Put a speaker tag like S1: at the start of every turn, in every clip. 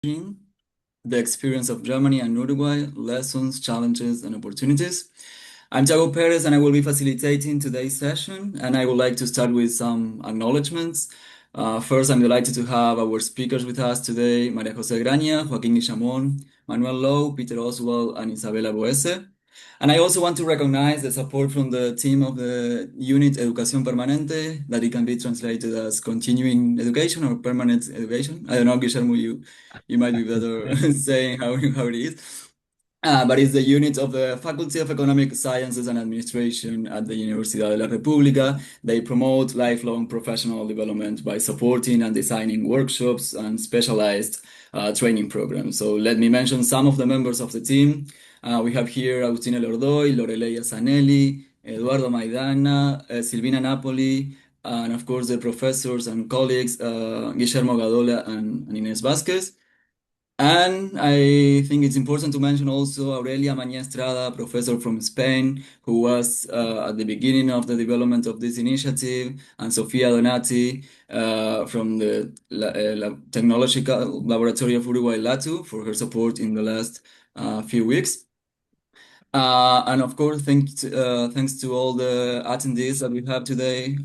S1: the experience of Germany and Uruguay, lessons, challenges, and opportunities. I'm Thiago Perez, and I will be facilitating today's session, and I would like to start with some acknowledgements. First, I'm delighted to have our speakers with us today, María José Graña, Joaquín Guillamón, Manuel Lowe, Peter Oswald, and Isabela Boese. And I also want to recognize the support from the team of the unit Educación Permanente, that it can be translated as continuing education or permanent education. I don't know, Guillermo, you might be better saying how it is. But it's the unit of the Faculty of Economic Sciences and Administration at the Universidad de la República. They promote lifelong professional development by supporting and designing workshops and specialized training programs. So let me mention some of the members of the team. We have here Agustina Lordoy, Loreleia Zanelli, Eduardo Maidana, Silvina Napoli, and of course the professors and colleagues, Guillermo Gadola and Inés Vázquez. And I think it's important to mention also Aurelia Maña Estrada, professor from Spain, who was at the beginning of the development of this initiative, and Sofia Donati from the Technological Laboratory of Uruguay, LATU, for her support in the last few weeks. And of course, thanks to all the attendees that we have today.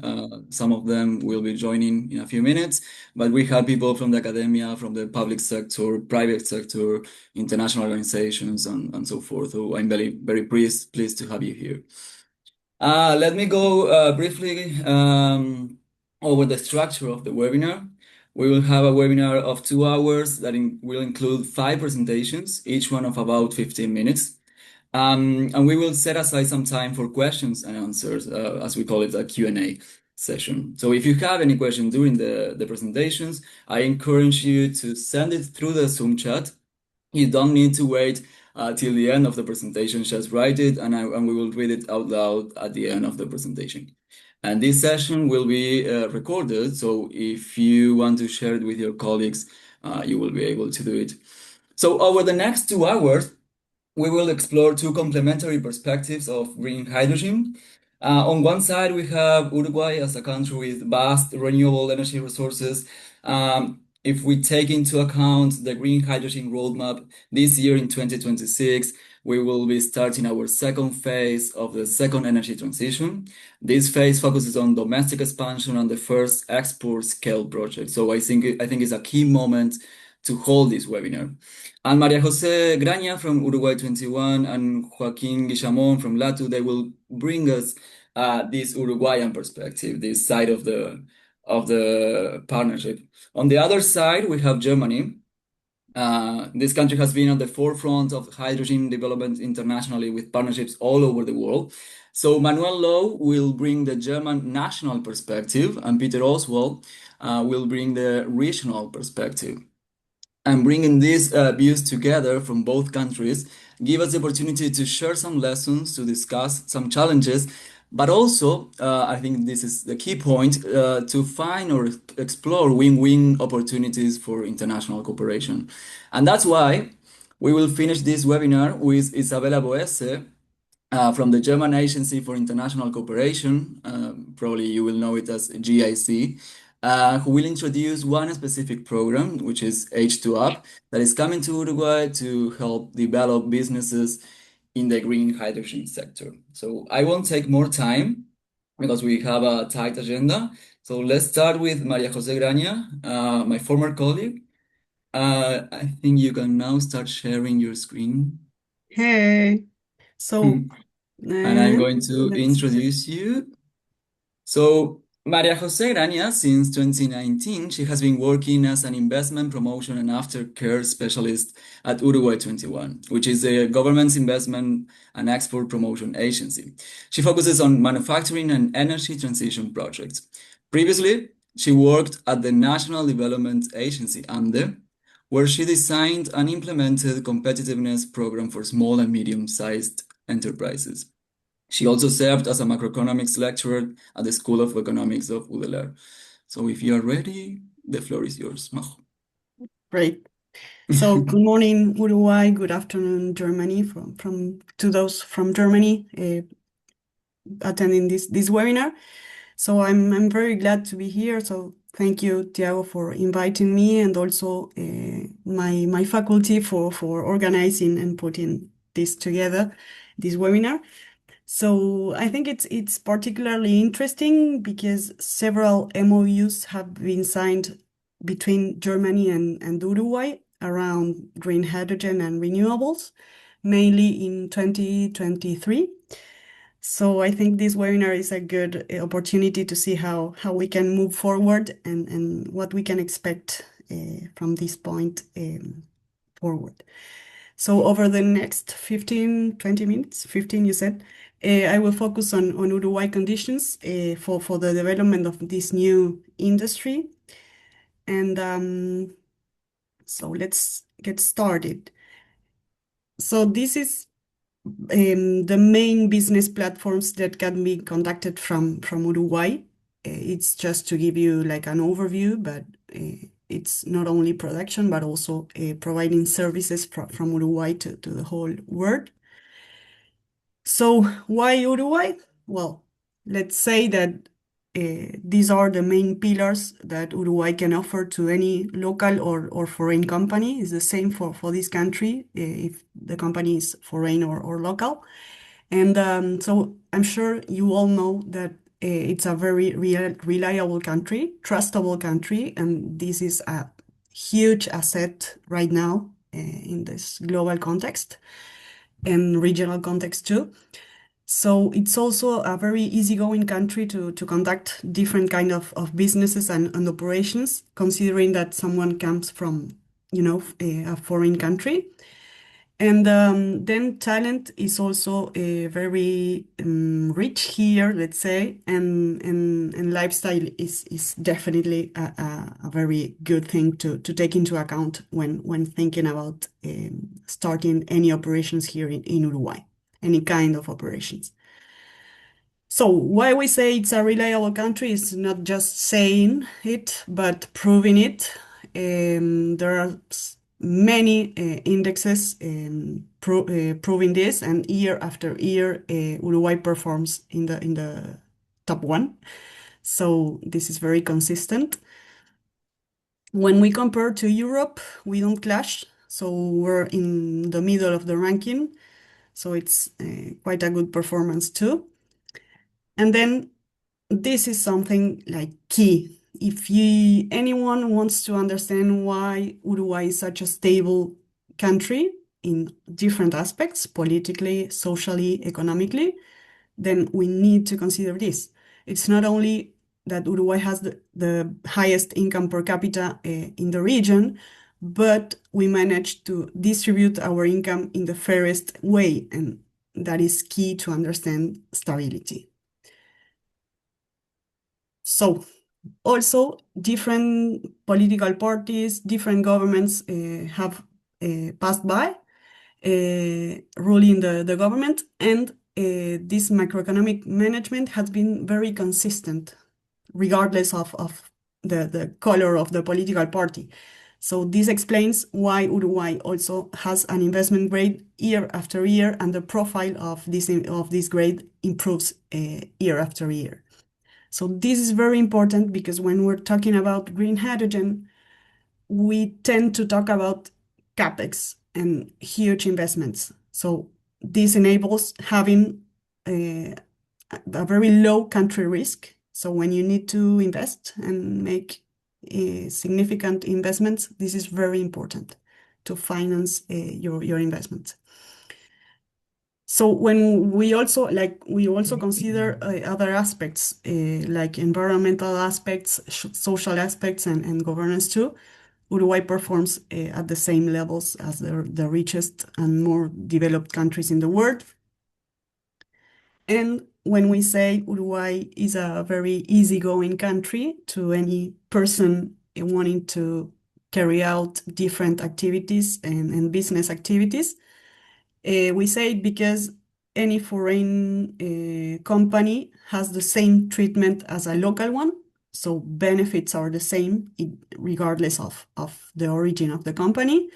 S1: Some of them will be joining in a few minutes, but we have people from the academia, from the public sector, private sector, international organizations, and so forth. So I'm very pleased to have you here. Let me go briefly over the structure of the webinar. We will have a webinar of 2 hours that will include 5 presentations, each one of about 15 minutes. And we will set aside some time for questions and answers, as we call it, a Q&A session. So if you have any questions during the presentations, I encourage you to send it through the Zoom chat. You don't need to wait till the end of the presentation, just write it and we will read it out loud at the end of the presentation. And this session will be recorded, so if you want to share it with your colleagues, you will be able to do it. So over the next 2 hours, we will explore 2 complementary perspectives of green hydrogen. On one side, we have Uruguay as a country with vast renewable energy resources. If we take into account the green hydrogen roadmap, this year in 2026, we will be starting our second phase of the second energy transition. This phase focuses on domestic expansion and the first export scale project. So I think it's a key moment to hold this webinar. And María José Graña from Uruguay 21 and Joaquín Guillamón from LATU, they will bring us this Uruguayan perspective, this side of the partnership. On the other side, we have Germany. This country has been at the forefront of hydrogen development internationally with partnerships all over the world. So Manuel Lowe will bring the German national perspective, and Peter Oswald will bring the regional perspective. And bringing these views together from both countries give us the opportunity to share some lessons, to discuss some challenges, but also, I think this is the key point, to find or explore win-win opportunities for international cooperation. And that's why we will finish this webinar with Isabela Boese from the German Agency for International Cooperation, probably you will know it as GIC, who will introduce one specific program, which is H2Up, that is coming to Uruguay to help develop businesses in the green hydrogen sector. So I won't take more time because we have a tight agenda. So let's start with María José Graña, my former colleague. I think you can now start sharing your screen.
S2: Hey, so
S1: And I'm going to
S2: let's
S1: introduce you. So María José Graña, since 2019, she has been working as an investment promotion and aftercare specialist at Uruguay 21, which is the government's investment and export promotion agency. She focuses on manufacturing and energy transition projects. Previously, she worked at the National Development Agency, ANDE, where she designed and implemented competitiveness program for small and medium-sized enterprises. She also served as a macroeconomics lecturer at the School of Economics of UDELAR. So if you are ready, the floor is yours, Majo.
S2: great. So good morning, Uruguay. Good afternoon, Germany. To those from Germany attending this webinar. So I'm very glad to be here. So Thank you, Tiago, for inviting me, and also my faculty for organizing and putting this together, this webinar. So I think it's particularly interesting because several MOUs have been signed between Germany and Uruguay around green hydrogen and renewables, mainly in 2023. So I think this webinar is a good opportunity to see how we can move forward and what we can expect from this point forward. So over the next 15, 20 minutes, 15 you said, I will focus on Uruguay conditions for the development of this new industry. And so let's get started. So this is the main business platforms that can be conducted from Uruguay. It's just to give you like an overview, but it's not only production, but also providing services from Uruguay to the whole world. So why Uruguay? Well, let's say that these are the main pillars that Uruguay can offer to any local or foreign company. It's the same for this country, if the company is foreign or local. And so I'm sure you all know that it's a very reliable country, trustable country, and this is a huge asset right now in this global context and regional context too. So it's also a very easygoing country to conduct different kind of businesses and operations, considering that someone comes from, a foreign country. And then talent is also very rich here, let's say, and lifestyle is definitely a very good thing to take into account when thinking about starting any operations here in Uruguay, any kind of operations. So why we say it's a reliable country is not just saying it, but proving it. There are many indexes proving this, and year after year, Uruguay performs in the top one. So this is very consistent. When we compare to Europe, we don't clash. So we're in the middle of the ranking. So it's quite a good performance too. And then this is something like key. If anyone wants to understand why Uruguay is such a stable country in different aspects, politically, socially, economically, then we need to consider this. It's not only that Uruguay has the highest income per capita in the region, but we managed to distribute our income in the fairest way, and that is key to understand stability. So also different political parties, different governments have passed by ruling the government, and this macroeconomic management has been very consistent regardless of the color of the political party. So this explains why Uruguay also has an investment grade year after year, and the profile of this grade improves year after year. So this is very important because when we're talking about green hydrogen, we tend to talk about capex and huge investments. So this enables having a very low country risk. So when you need to invest and make significant investments, this is very important to finance your investments. So when we also consider other aspects like environmental aspects, social aspects, and governance too. Uruguay performs at the same levels as the richest and more developed countries in the world. And when we say Uruguay is a very easygoing country to any person wanting to carry out different activities and business activities, we say it because any foreign company has the same treatment as a local one. So benefits are the same regardless of the origin of the company.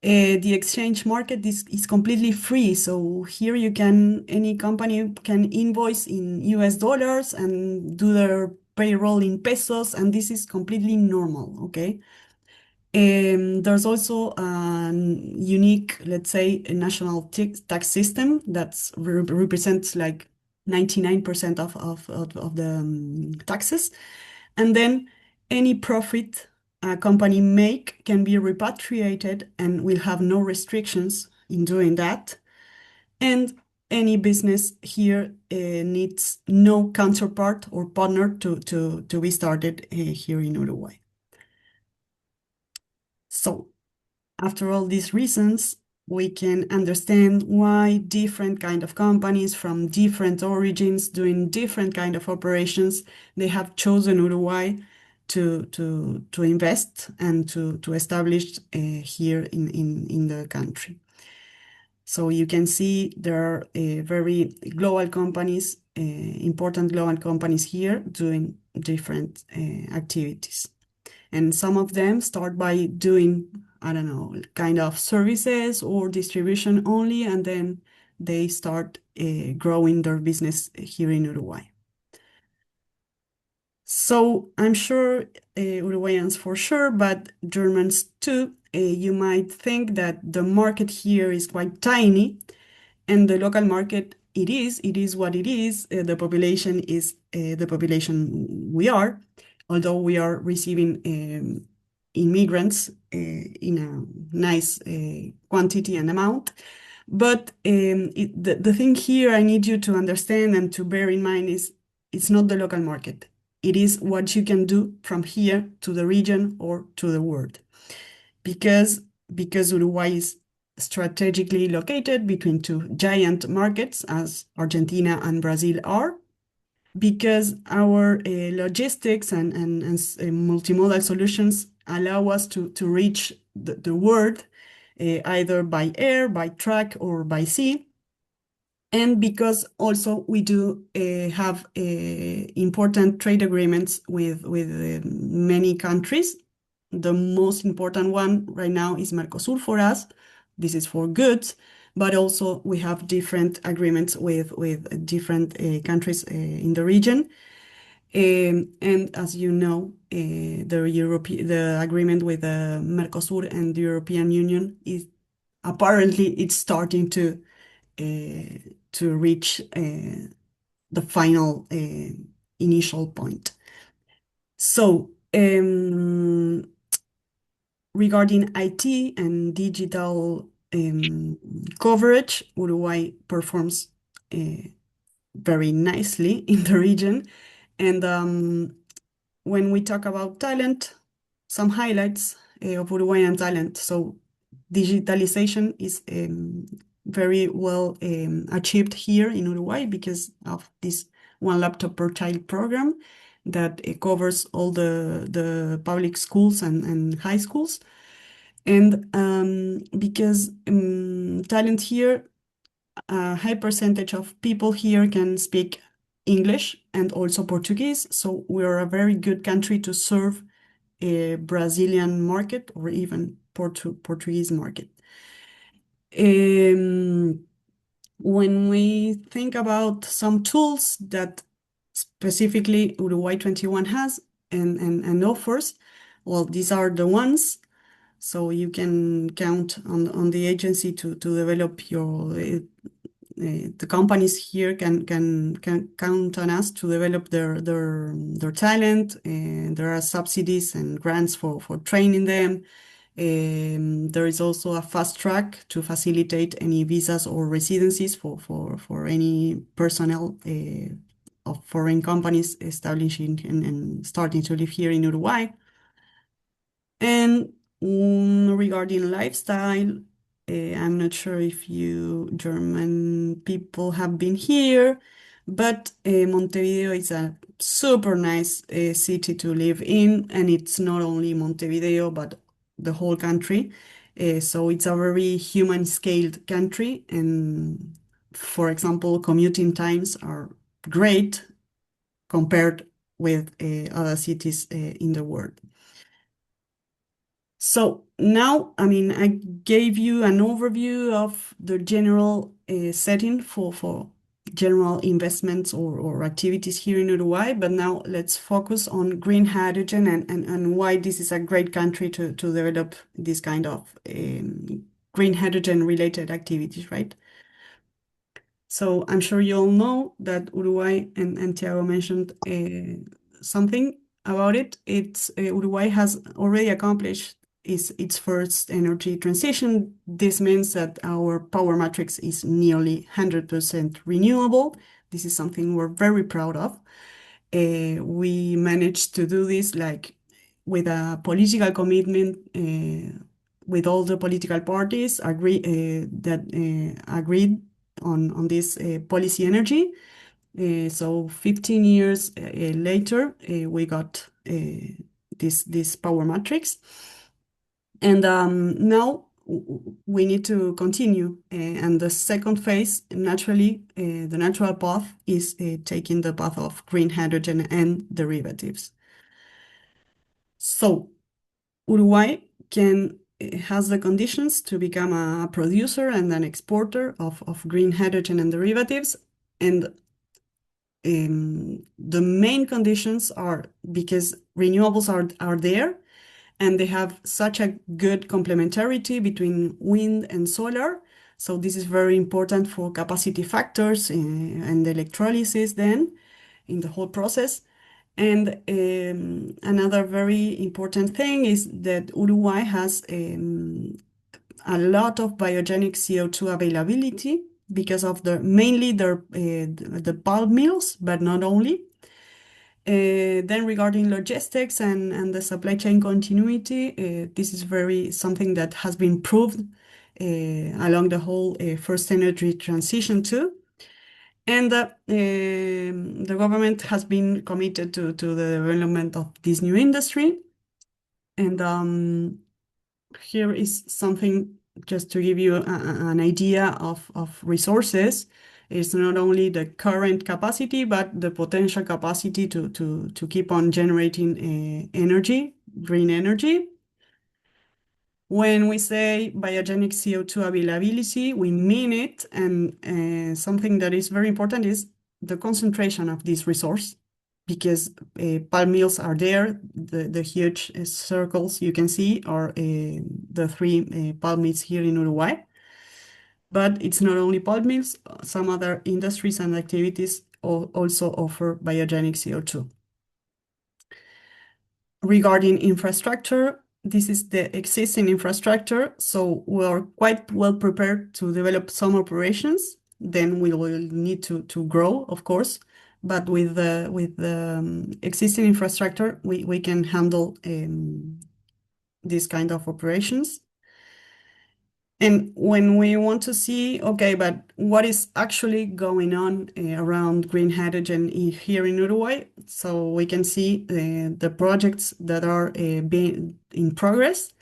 S2: The exchange market is completely free. So here any company can invoice in US dollars and do their payroll in pesos, and this is completely normal, okay? There's also a unique, let's say, a national tax system that represents like 99% of the taxes. And then any profit a company make can be repatriated and will have no restrictions in doing that. And any business here needs no counterpart or partner to be started here in Uruguay. So after all these reasons, we can understand why different kind of companies from different origins doing different kind of operations, they have chosen Uruguay to invest and to establish here in the country. So you can see there are very global companies, important global companies here doing different activities. And some of them start by doing, I don't know, kind of services or distribution only, and then they start growing their business here in Uruguay. So I'm sure Uruguayans for sure, but Germans too, you might think that the market here is quite tiny, and the local market, it is what it is. The population is the population we are, although we are receiving immigrants in a nice quantity and amount. But the thing here I need you to understand and to bear in mind is it's not the local market. It is what you can do from here to the region or to the world. Because Uruguay is strategically located between two giant markets as Argentina and Brazil are, because our logistics and multimodal solutions allow us to reach the world either by air, by truck, or by sea. And because also we do have important trade agreements with many countries. The most important one right now is Mercosur for us. This is for goods, but also we have different agreements with different countries in the region. And as you know, the agreement with Mercosur and the European Union is apparently it's starting to reach the final initial point. So regarding IT and digital coverage, Uruguay performs very nicely in the region. And when we talk about talent, some highlights of Uruguayan talent. So digitalization is very well achieved here in Uruguay because of this one laptop per child program that covers all the public schools and high schools. And because talent here, a high percentage of people here can speak English and also Portuguese. So we're a very good country to serve a Brazilian market or even Portuguese market. When we think about some tools that specifically Uruguay 21 has and offers, well, these are the ones. So you can count on the agency to develop your the companies here can count on us to develop their talent, and there are subsidies and grants for training them. There is also a fast track to facilitate any visas or residencies for any personnel of foreign companies establishing and starting to live here in Uruguay. And regarding lifestyle, I'm not sure if you German people have been here, but Montevideo is a super nice city to live in, and it's not only Montevideo, but the whole country. So it's a very human-scaled country, and for example, commuting times are great compared with other cities in the world. So now, I mean, I gave you an overview of the general setting for general investments or activities here in Uruguay, but now let's focus on green hydrogen and why this is a great country to develop this kind of green hydrogen related activities, right? So I'm sure you all know that Uruguay, and Thiago mentioned something about it. It's Uruguay has already accomplished its first energy transition. This means that our power matrix is nearly 100% renewable. This is something we're very proud of. We managed to do this like with a political commitment with all the political parties that agreed on this policy energy. So 15 years later, we got this power matrix. And now we need to continue. And the second phase, naturally, the natural path is taking the path of green hydrogen and derivatives. So Uruguay has the conditions to become a producer and an exporter of green hydrogen and derivatives. And the main conditions are because renewables are there, and they have such a good complementarity between wind and solar. So this is very important for capacity factors and electrolysis then in the whole process. And another very important thing is that Uruguay has a lot of biogenic CO2 availability because of mainly the pulp mills, but not only. Then regarding logistics and the supply chain continuity, this is something that has been proved along the whole first energy transition too. And the government has been committed to the development of this new industry. And here is something just to give you an idea of resources. It's not only the current capacity, but the potential capacity to keep on generating energy, green energy. When we say biogenic CO2 availability, we mean it. And something that is very important is the concentration of this resource, because pulp mills are there. The huge circles you can see are the three pulp mills here in Uruguay. But it's not only pulp mills, some other industries and activities also offer biogenic CO2. Regarding infrastructure, this is the existing infrastructure, so we are quite well prepared to develop some operations. Then we will need to grow, of course, but with the existing infrastructure, we can handle this kind of operations. And when we want to see, okay, but what is actually going on around green hydrogen here in Uruguay, so we can see the projects that are being in progress.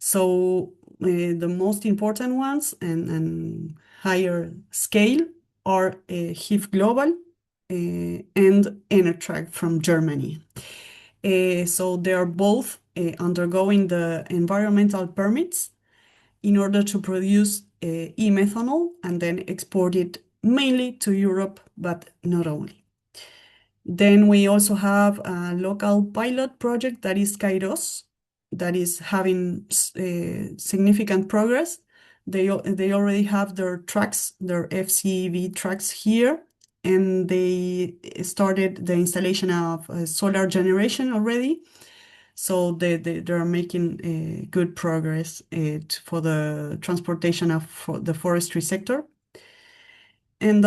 S2: So the most important ones and higher scale are HIF Global and Enertrack from Germany. So they are both undergoing the environmental permits in order to produce e-methanol and then export it mainly to Europe, but not only. Then we also have a local pilot project that is Kairos, that is having significant progress. They already have their trucks, their FCEV trucks here, and they started the installation of solar generation already. So they're making good progress for the transportation of the forestry sector. And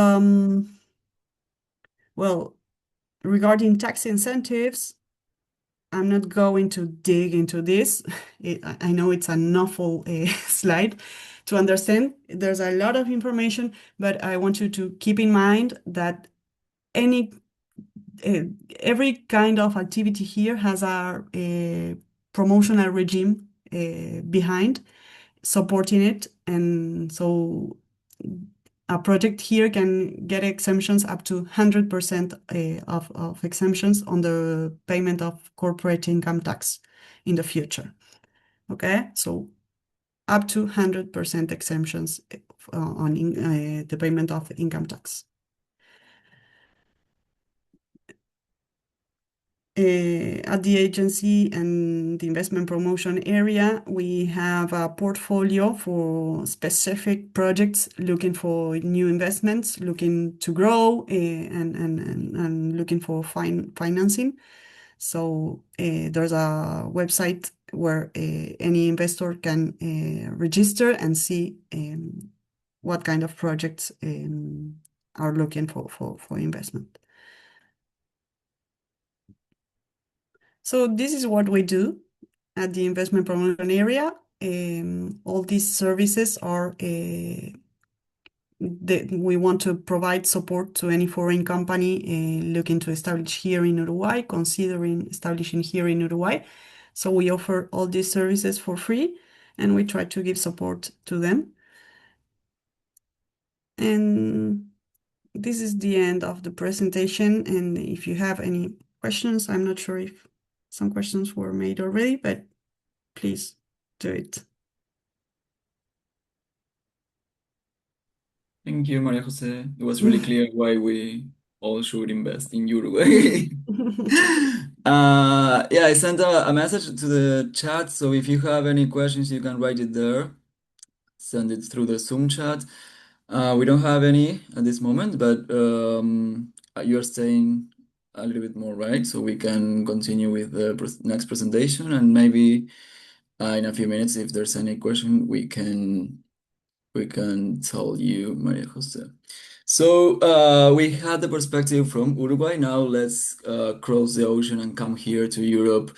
S2: well, regarding tax incentives, I'm not going to dig into this. I know it's an awful slide to understand. There's a lot of information, but I want you to keep in mind that every kind of activity here has a promotional regime behind supporting it. And so a project here can get exemptions up to 100% of exemptions on the payment of corporate income tax in the future. Okay, so up to 100% exemptions on the payment of income tax. at the agency and the investment promotion area, we have a portfolio for specific projects looking for new investments, looking to grow, and looking for financing. So there's a website where any investor can register and see what kind of projects are looking for investment. So this is what we do at the investment promotion area. All these services are we want to provide support to any foreign company looking to establish here in Uruguay, considering establishing here in Uruguay. So we offer all these services for free, and we try to give support to them. And this is the end of the presentation. And if you have any questions, I'm not sure if some questions were made already, but please do it.
S1: Thank you, Maria Jose. It was really clear why we all should invest in Uruguay. Yeah, I sent a message to the chat, so if you have any questions, you can write it there. Send it through the Zoom chat. We don't have any at this moment, but you're staying a little bit more, right? So we can continue with the next presentation, and maybe in a few minutes, if there's any question, we can tell you, Maria Jose. So we had the perspective from Uruguay. Now let's cross the ocean and come here to Europe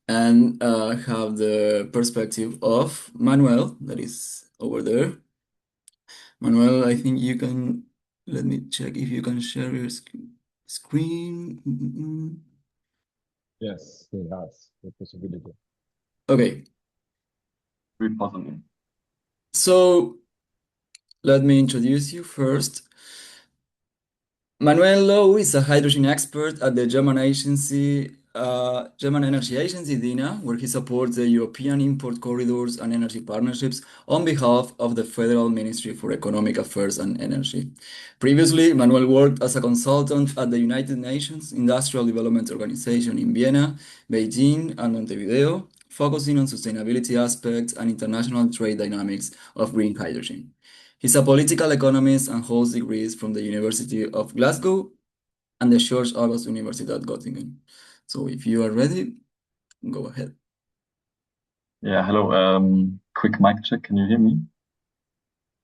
S1: and have the perspective of Manuel, that is over there. Manuel, I think you can, let me check if you can share your screen.
S3: Yes, he has the possibility.
S1: Okay,
S3: Very possible.
S1: so let me introduce you first. Manuel Lowe is a hydrogen expert at the German Energy Agency, DINA, where he supports the European import corridors and energy partnerships on behalf of the Federal Ministry for Economic Affairs and Energy. Previously, Manuel worked as a consultant at the United Nations Industrial Development Organization in Vienna, Beijing, and Montevideo, focusing on sustainability aspects and international trade dynamics of green hydrogen. He's a political economist and holds degrees from the University of Glasgow and the George August Universidad Göttingen. So if you are ready, go ahead.
S3: Yeah, hello. Quick mic check. Can you hear me?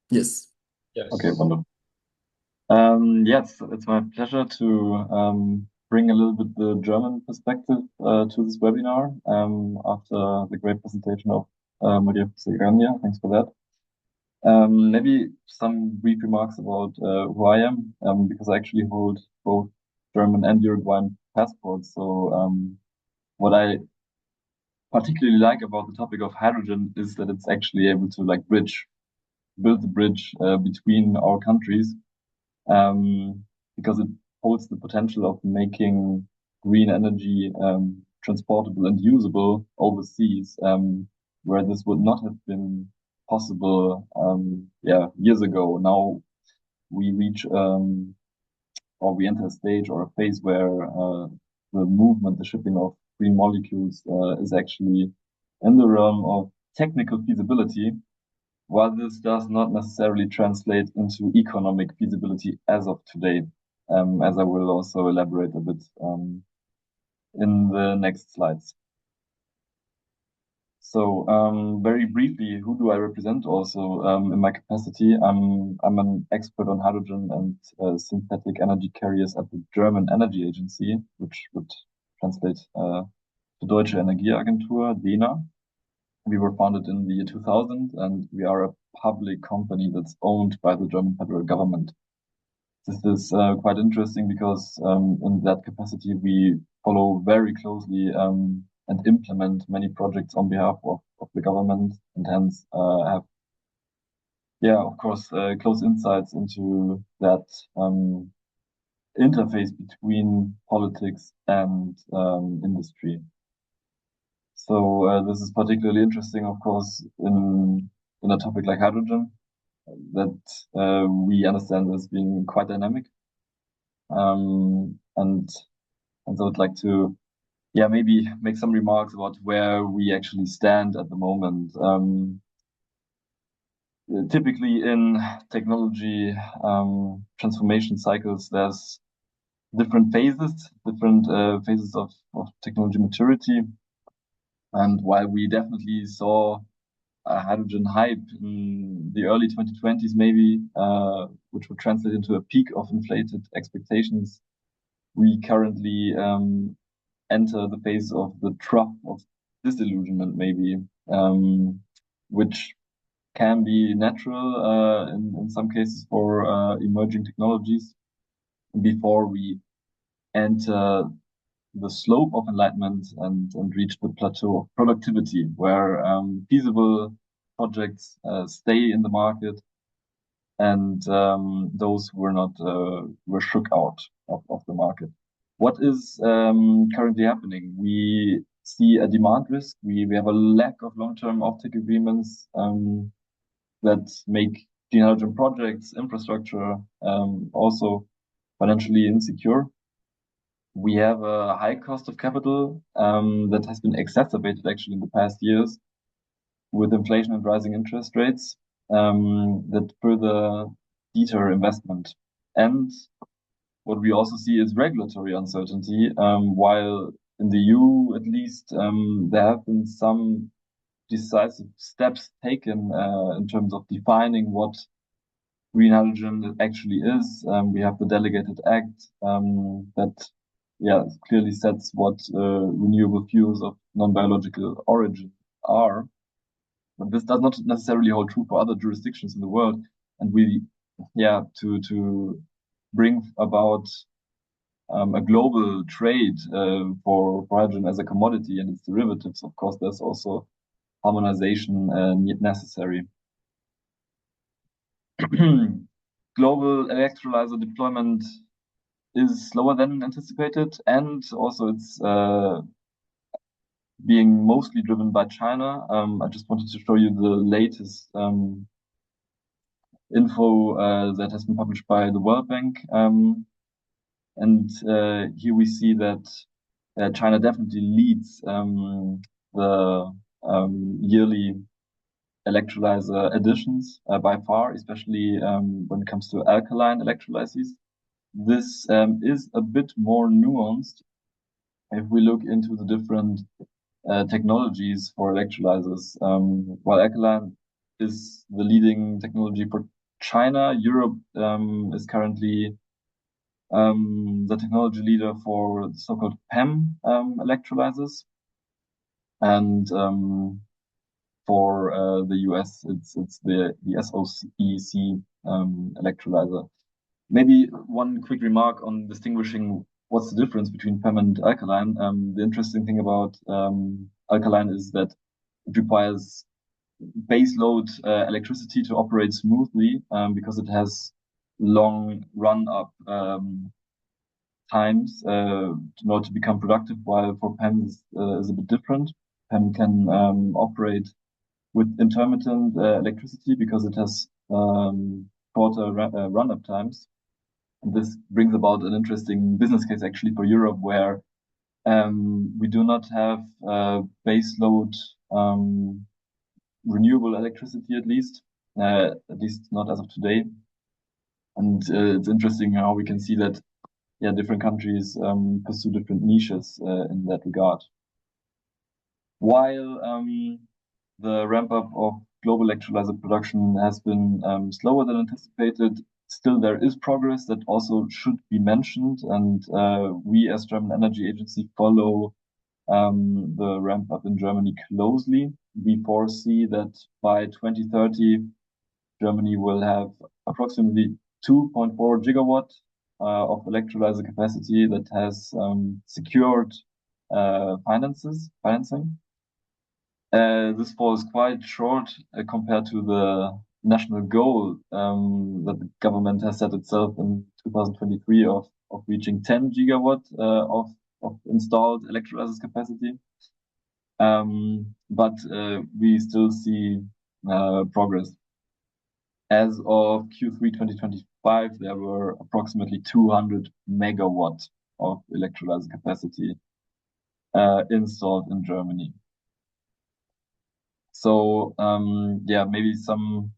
S1: Yes.
S3: Yes. Okay, wonderful. Yes, it's my pleasure to bring a little bit the German perspective to this webinar after the great presentation of Maria Jose. Thanks for that. Maybe some brief remarks about who I am, because I actually hold both German and Uruguayan passports. So what I particularly like about the topic of hydrogen is that it's actually able to like build the bridge between our countries, because it holds the potential of making green energy transportable and usable overseas, where this would not have been possible years ago. Now we reach or we enter a stage or a phase where the movement, the shipping of green molecules is actually in the realm of technical feasibility, while this does not necessarily translate into economic feasibility as of today, as I will also elaborate a bit in the next slides. So very briefly, who do I represent also in my capacity? I'm an expert on hydrogen and synthetic energy carriers at the German Energy Agency, which would translate to Deutsche Energieagentur, DENA. We were founded in the year 2000, and we are a public company that's owned by the German federal government. This is quite interesting because in that capacity, we follow very closely and implement many projects on behalf of the government, and hence have, of course, close insights into that interface between politics and industry. So this is particularly interesting, of course, in a topic like hydrogen, that we understand as being quite dynamic. And so I'd like to yeah, maybe make some remarks about where we actually stand at the moment. Typically in technology transformation cycles, there's different phases of technology maturity. And while we definitely saw a hydrogen hype in the early 2020s, maybe, which would translate into a peak of inflated expectations, we currently enter the phase of the trough of disillusionment, maybe, which can be natural in some cases for emerging technologies before we enter the slope of enlightenment and reach the plateau of productivity, where feasible projects stay in the market, and those who were not were shook out of the market. What is currently happening? We see a demand risk. We have a lack of long-term offtake agreements that make clean hydrogen projects, infrastructure, also financially insecure. We have a high cost of capital that has been exacerbated actually in the past years with inflation and rising interest rates that further deter investment. And what we also see is regulatory uncertainty. While in the EU, at least, there have been some decisive steps taken in terms of defining what green hydrogen actually is. We have the Delegated Act that clearly sets what renewable fuels of non-biological origin are. But this does not necessarily hold true for other jurisdictions in the world. And to bring about a global trade for hydrogen as a commodity and its derivatives, of course, there's also harmonization necessary. Global electrolyzer deployment is slower than anticipated, and also it's being mostly driven by China. I just wanted to show you the latest info that has been published by the World Bank. And here we see that China definitely leads the yearly electrolyzer additions by far, especially when it comes to alkaline electrolyses. This is a bit more nuanced if we look into the different technologies for electrolyzers. While alkaline is the leading technology for China, Europe is currently the technology leader for the so-called PEM electrolyzers. And for the US, it's the SOEC electrolyzer. Maybe one quick remark on distinguishing what's the difference between PEM and alkaline. The interesting thing about alkaline is that it requires baseload electricity to operate smoothly because it has long run-up times in order to become productive, while for PEM is a bit different. PEM can operate with intermittent electricity because it has shorter run-up times. And this brings about an interesting business case actually for Europe, where we do not have baseload renewable electricity, at least not as of today. And it's interesting how we can see that different countries pursue different niches in that regard. While the ramp up of global electrolyzer production has been slower than anticipated, still there is progress that also should be mentioned. And we as German Energy Agency follow the ramp up in Germany closely. We foresee that by 2030, Germany will have approximately 2.4 gigawatt of electrolyzer capacity that has secured financing. This falls quite short compared to the national goal that the government has set itself in 2023 of reaching 10 gigawatt of installed electrolyzers capacity. But we still see progress. As of Q3 2025, there were approximately 200 megawatt of electrolyzer capacity installed in Germany. So maybe some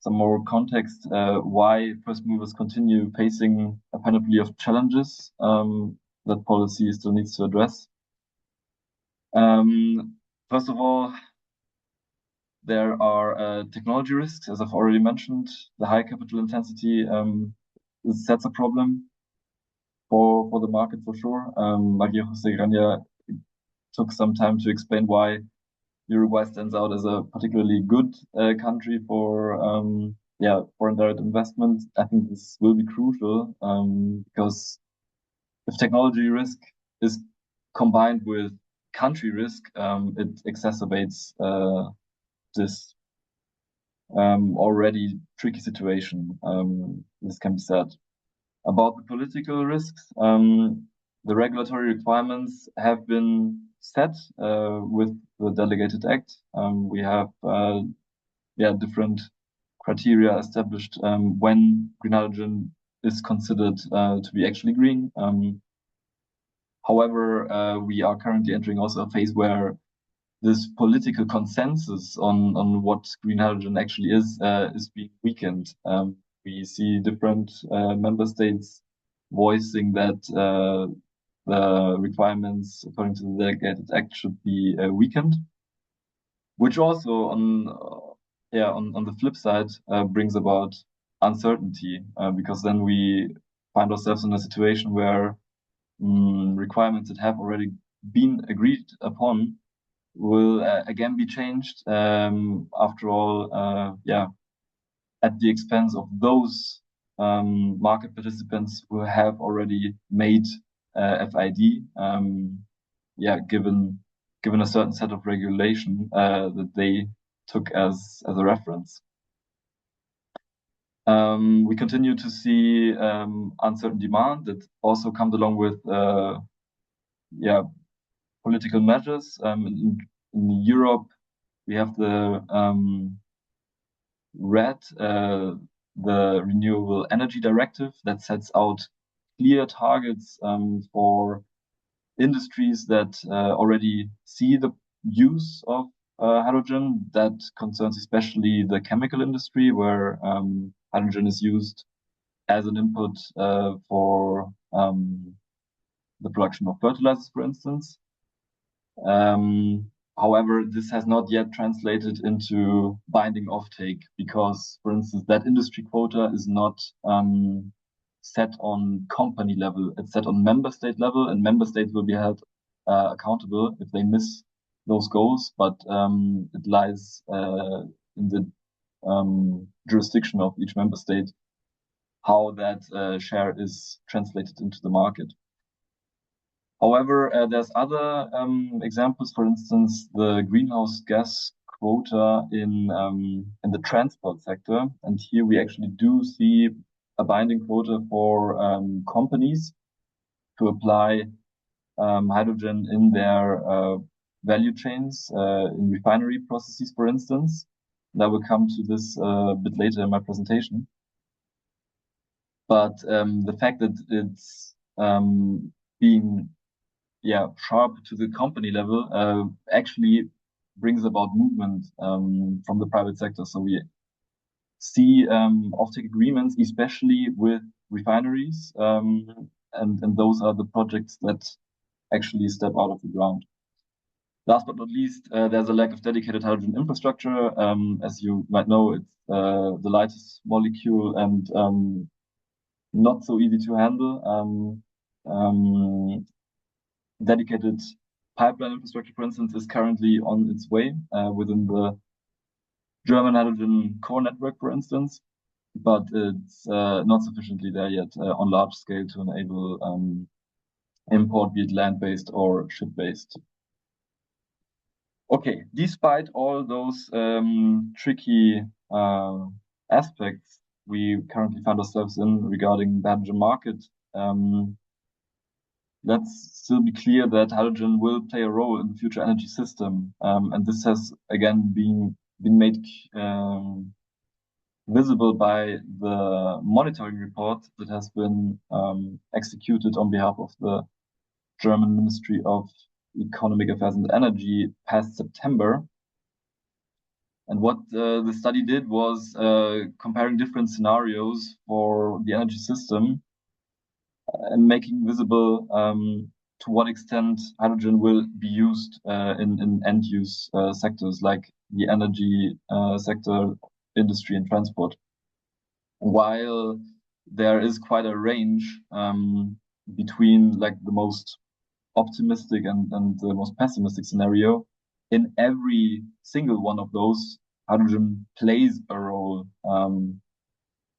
S3: more context why first movers continue facing a panoply of challenges that policy still needs to address. First of all, there are technology risks, as I've already mentioned. The high capital intensity sets a problem for the market for sure. Maria Jose Grania took some time to explain why Uruguay stands out as a particularly good country for foreign direct investment. I think this will be crucial because if technology risk is combined with country risk, it exacerbates this already tricky situation. This can be said. About the political risks, the regulatory requirements have been set with the delegated act. We have different criteria established when green hydrogen is considered to be actually green. However, we are currently entering also a phase where this political consensus on what green hydrogen actually is being weakened. We see different member states voicing that the requirements according to the delegated act should be weakened, which also on the flip side brings about uncertainty because then we find ourselves in a situation where requirements that have already been agreed upon will again be changed after all at the expense of those market participants who have already made FID given a certain set of regulation that they took as a reference. We continue to see uncertain demand that also comes along with political measures. In Europe, we have the the Renewable Energy Directive that sets out clear targets for industries that already see the use of hydrogen. That concerns especially the chemical industry, where hydrogen is used as an input for the production of fertilizers, for instance. However, this has not yet translated into binding offtake because, for instance, that industry quota is not set on company level. It's set on member state level, and member states will be held accountable if they miss those goals. But it lies in the jurisdiction of each member state how that share is translated into the market. However, there's other examples. For instance, the greenhouse gas quota in the transport sector, and here we actually do see a binding quota for companies to apply hydrogen in their value chains in refinery processes, for instance. And I will come to this a bit later in my presentation. But the fact that it's being sharp to the company level actually brings about movement from the private sector. So we see offtake agreements, especially with refineries, and those are the projects that actually step out of the ground. Last but not least, there's a lack of dedicated hydrogen infrastructure. As you might know, it's the lightest molecule and not so easy to handle. Dedicated pipeline infrastructure, for instance, is currently on its way within the German hydrogen core network, for instance, but it's not sufficiently there yet on large scale to enable import, be it land-based or ship-based. Okay, despite all those tricky aspects we currently find ourselves in regarding the hydrogen market, let's still be clear that hydrogen will play a role in the future energy system. And this has again been made visible by the monitoring report that has been executed on behalf of the German Ministry of Economic Affairs and Energy past September. And what the study did was comparing different scenarios for the energy system and making visible to what extent hydrogen will be used in end-use sectors like the energy sector, industry, and transport. While there is quite a range between like the most optimistic and the most pessimistic scenario, in every single one of those, hydrogen plays a role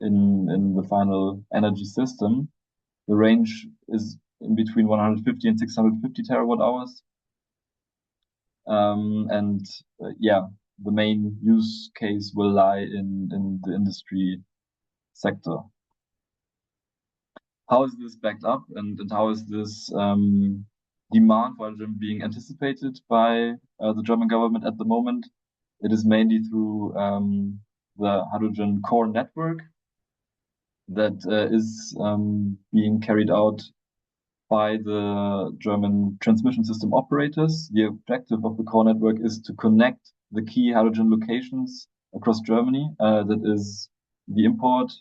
S3: in the final energy system. The range is in between 150 and 650 terawatt hours. Yeah, the main use case will lie in the industry sector. How is this backed up, and how is this demand for hydrogen being anticipated by the German government at the moment? It is mainly through the hydrogen core network that is being carried out by the German transmission system operators. The objective of the core network is to connect the key hydrogen locations across Germany. That is the import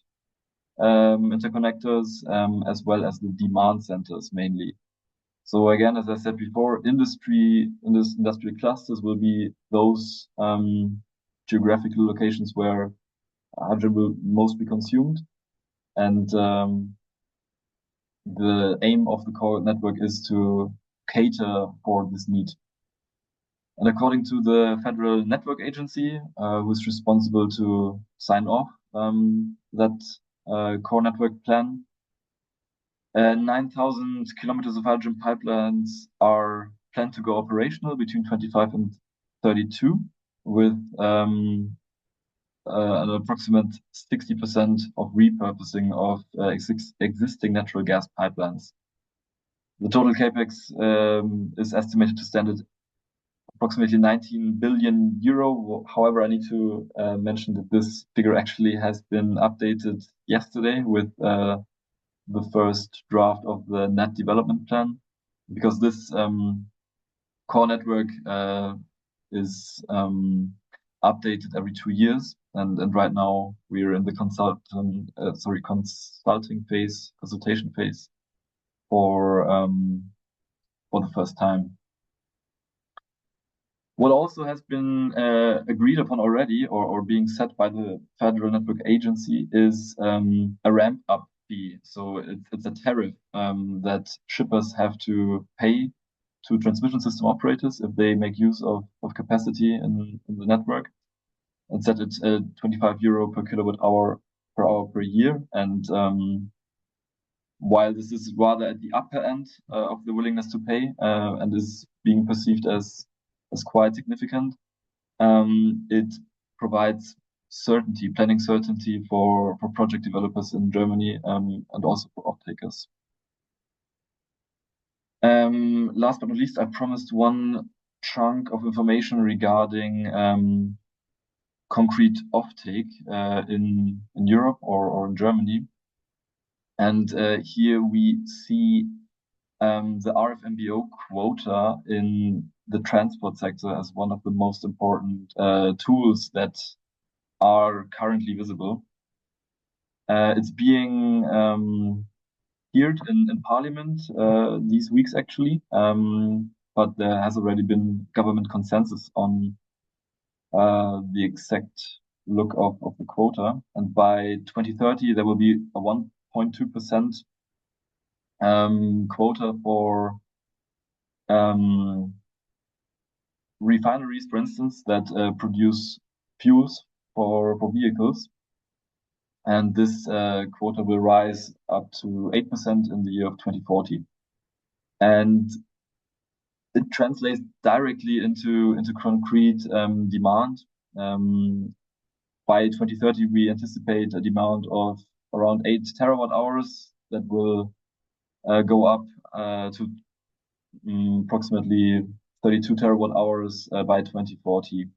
S3: interconnectors as well as the demand centers mainly. So again, as I said before, industrial clusters will be those geographical locations where hydrogen will most be consumed. And the aim of the core network is to cater for this need. And according to the Federal Network Agency, who is responsible to sign off that core network plan, 9,000 kilometers of hydrogen pipelines are planned to go operational between 25 and 32, with an approximate 60% of repurposing of existing natural gas pipelines. The total capex is estimated to stand at approximately 19 billion euro. However, I need to mention that this figure actually has been updated yesterday with the first draft of the net development plan, because this core network is updated every 2 years, and right now we're in the consultation phase for the first time. What also has been agreed upon already, or being set by the Federal Network Agency, is a ramp-up fee. So it's a tariff that shippers have to pay to transmission system operators if they make use of capacity in the network. It's set at 25 euro per kilowatt hour per year. And while this is rather at the upper end of the willingness to pay and is being perceived as quite significant, it provides certainty, planning certainty for project developers in Germany and also for off-takers. Last but not least, I promised one chunk of information regarding concrete offtake in Europe or in Germany. And here we see the RFMBO quota in the transport sector as one of the most important tools that are currently visible. It's being heard in Parliament these weeks actually, but there has already been government consensus on the exact look of the quota, and by 2030 there will be a 1.2% quota for refineries, for instance, that produce fuels for vehicles. And this quota will rise up to 8% in the year of 2040. And it translates directly into concrete demand. By 2030, we anticipate a demand of around 8 terawatt hours that will go up to approximately 32 terawatt hours by 2040.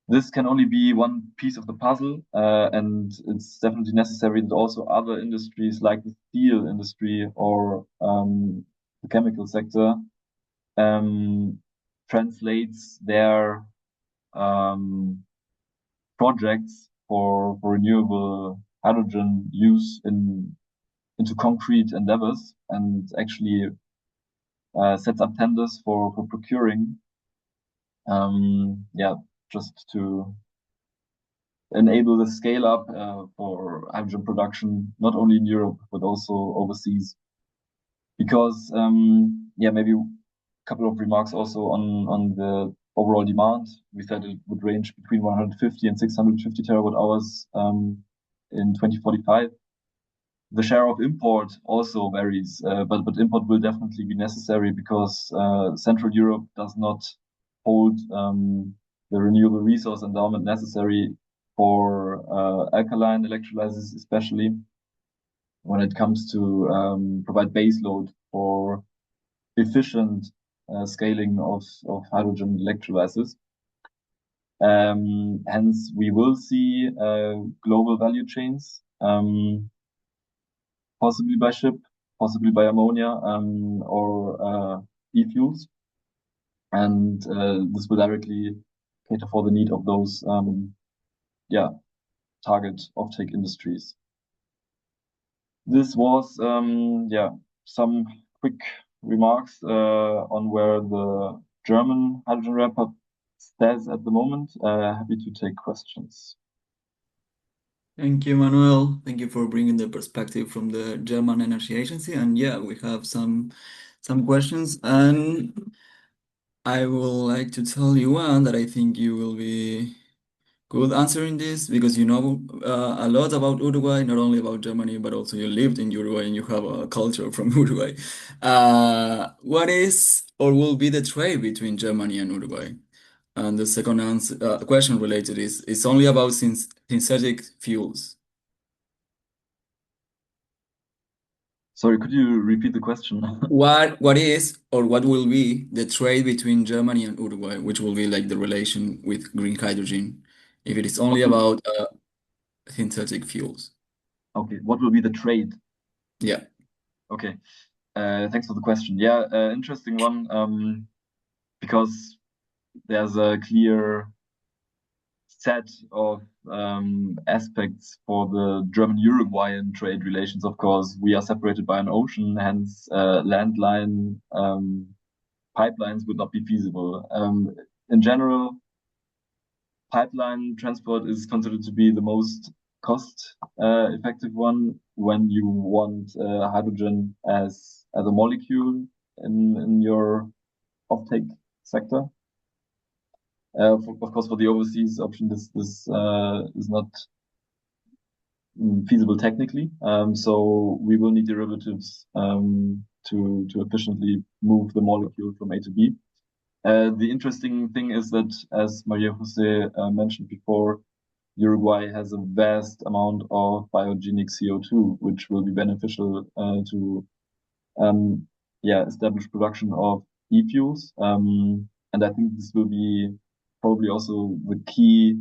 S3: This can only be one piece of the puzzle, and it's definitely necessary that also other industries like the steel industry or the chemical sector translates their projects for renewable hydrogen use into concrete endeavors, and actually sets up tenders for procuring, just to enable the scale up for hydrogen production, not only in Europe but also overseas. Because maybe a couple of remarks also on the overall demand. We said it would range between 150 and 650 terawatt hours in 2045. The share of import also varies, but import will definitely be necessary because Central Europe does not hold the renewable resource endowment necessary for alkaline electrolyzers, especially when it comes to provide base load for efficient scaling of hydrogen electrolyzers. Hence, we will see global value chains, possibly by ship, possibly by ammonia, or e-fuels. And this will directly cater for the need of those target offtake industries. This was some quick remarks on where the German hydrogen ramp-up stands at the moment. Happy to take questions.
S1: Thank you, Manuel. Thank you for bringing the perspective from the German Energy Agency. And yeah, we have some questions, and I would like to tell you one that I think you will be good answering this because you know a lot about Uruguay, not only about Germany, but also you lived in Uruguay and you have a culture from Uruguay. What is or will be the trade between Germany and Uruguay? And the second question related is it's only about synthetic fuels.
S3: Sorry, could you repeat the question?
S1: What is or what will be the trade between Germany and Uruguay, which will be like the relation with green hydrogen, if it is only about synthetic fuels?
S3: Okay, what will be the trade?
S1: Yeah.
S3: Okay. Thanks for the question. Yeah, interesting one. Because there's a clear set of aspects for the German-Uruguayan trade relations. Of course, we are separated by an ocean, hence landline pipelines would not be feasible. In general, pipeline transport is considered to be the most cost effective one when you want hydrogen as a molecule in your offtake sector. Of course, for the overseas option, this is not feasible technically. So we will need derivatives to efficiently move the molecule from A to B. The interesting thing is that, as Maria Jose mentioned before, Uruguay has a vast amount of biogenic CO2, which will be beneficial to establish production of e-fuels. And I think this will be probably also the key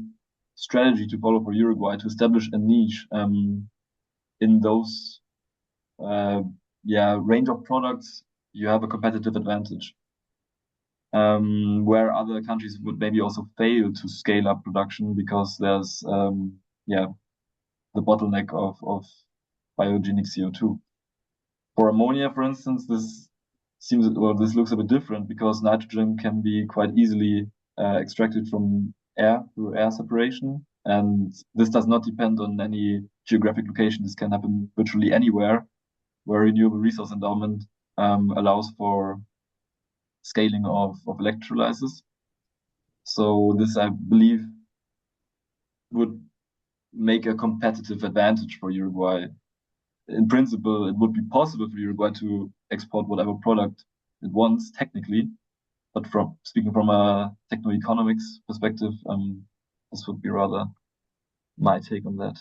S3: strategy to follow for Uruguay to establish a niche in those range of products. You have a competitive advantage. Where other countries would maybe also fail to scale up production because there's the bottleneck of biogenic CO2. For ammonia, for instance, this looks a bit different because nitrogen can be quite easily extracted from air through air separation, and this does not depend on any geographic location. This can happen virtually anywhere where renewable resource endowment allows for scaling of electrolyzers. So this, I believe, would make a competitive advantage for Uruguay. In principle, it would be possible for Uruguay to export whatever product it wants technically, but speaking from a techno-economics perspective, this would be rather my take on that.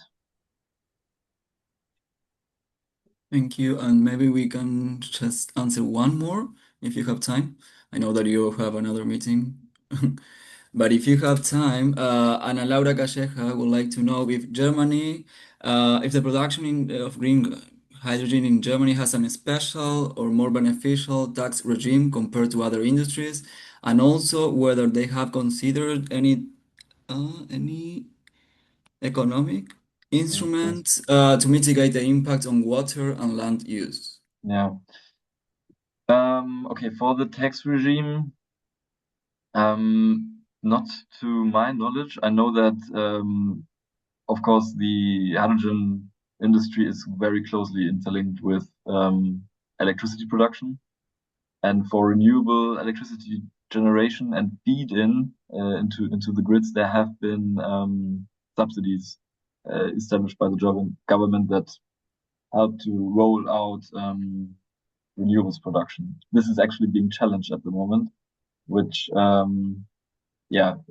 S1: Thank you. And maybe we can just answer one more if you have time. I know that you have another meeting. But if you have time, Ana Laura Calleja would like to know if Germany, if the production of green hydrogen in Germany has a special or more beneficial tax regime compared to other industries, and also whether they have considered any economic
S3: Yes, yes.
S1: instruments to mitigate the impact on water and land use.
S3: Yeah. Okay, for the tax regime, not to my knowledge. I know that, of course, the hydrogen industry is very closely interlinked with electricity production. And for renewable electricity generation and feed into the grids, there have been subsidies established by the government that help to roll out renewables production. This is actually being challenged at the moment, which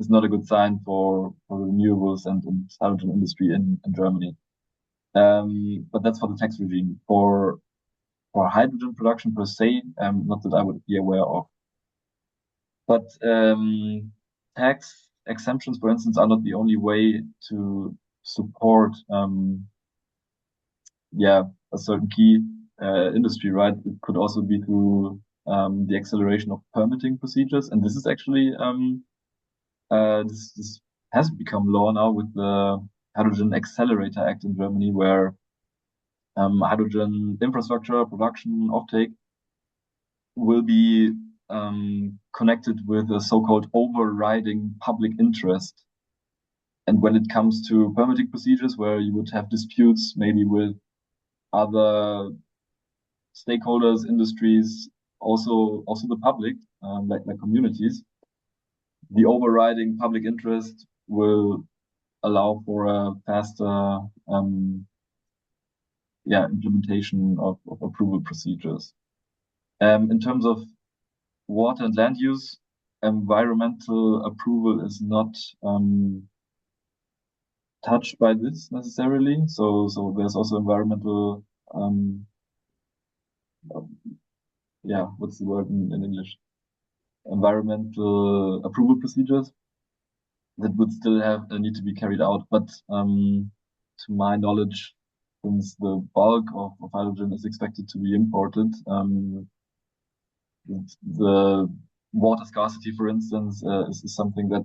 S3: is not a good sign for renewables and hydrogen industry in Germany. But that's for the tax regime. For hydrogen production per se, not that I would be aware of. But tax exemptions, for instance, are not the only way to support a certain key industry, right? It could also be through the acceleration of permitting procedures. And this is actually this has become law now with the Hydrogen Accelerator Act in Germany, where hydrogen infrastructure, production, offtake will be connected with a so-called overriding public interest. And when it comes to permitting procedures where you would have disputes maybe with other stakeholders, industries, also the public, like communities, the overriding public interest will allow for a faster implementation of approval procedures. In terms of water and land use, environmental approval is not touched by this necessarily. So there's also environmental what's the word in English? Environmental approval procedures that would still need to be carried out. But to my knowledge, since the bulk of hydrogen is expected to be imported, the water scarcity, for instance, is something that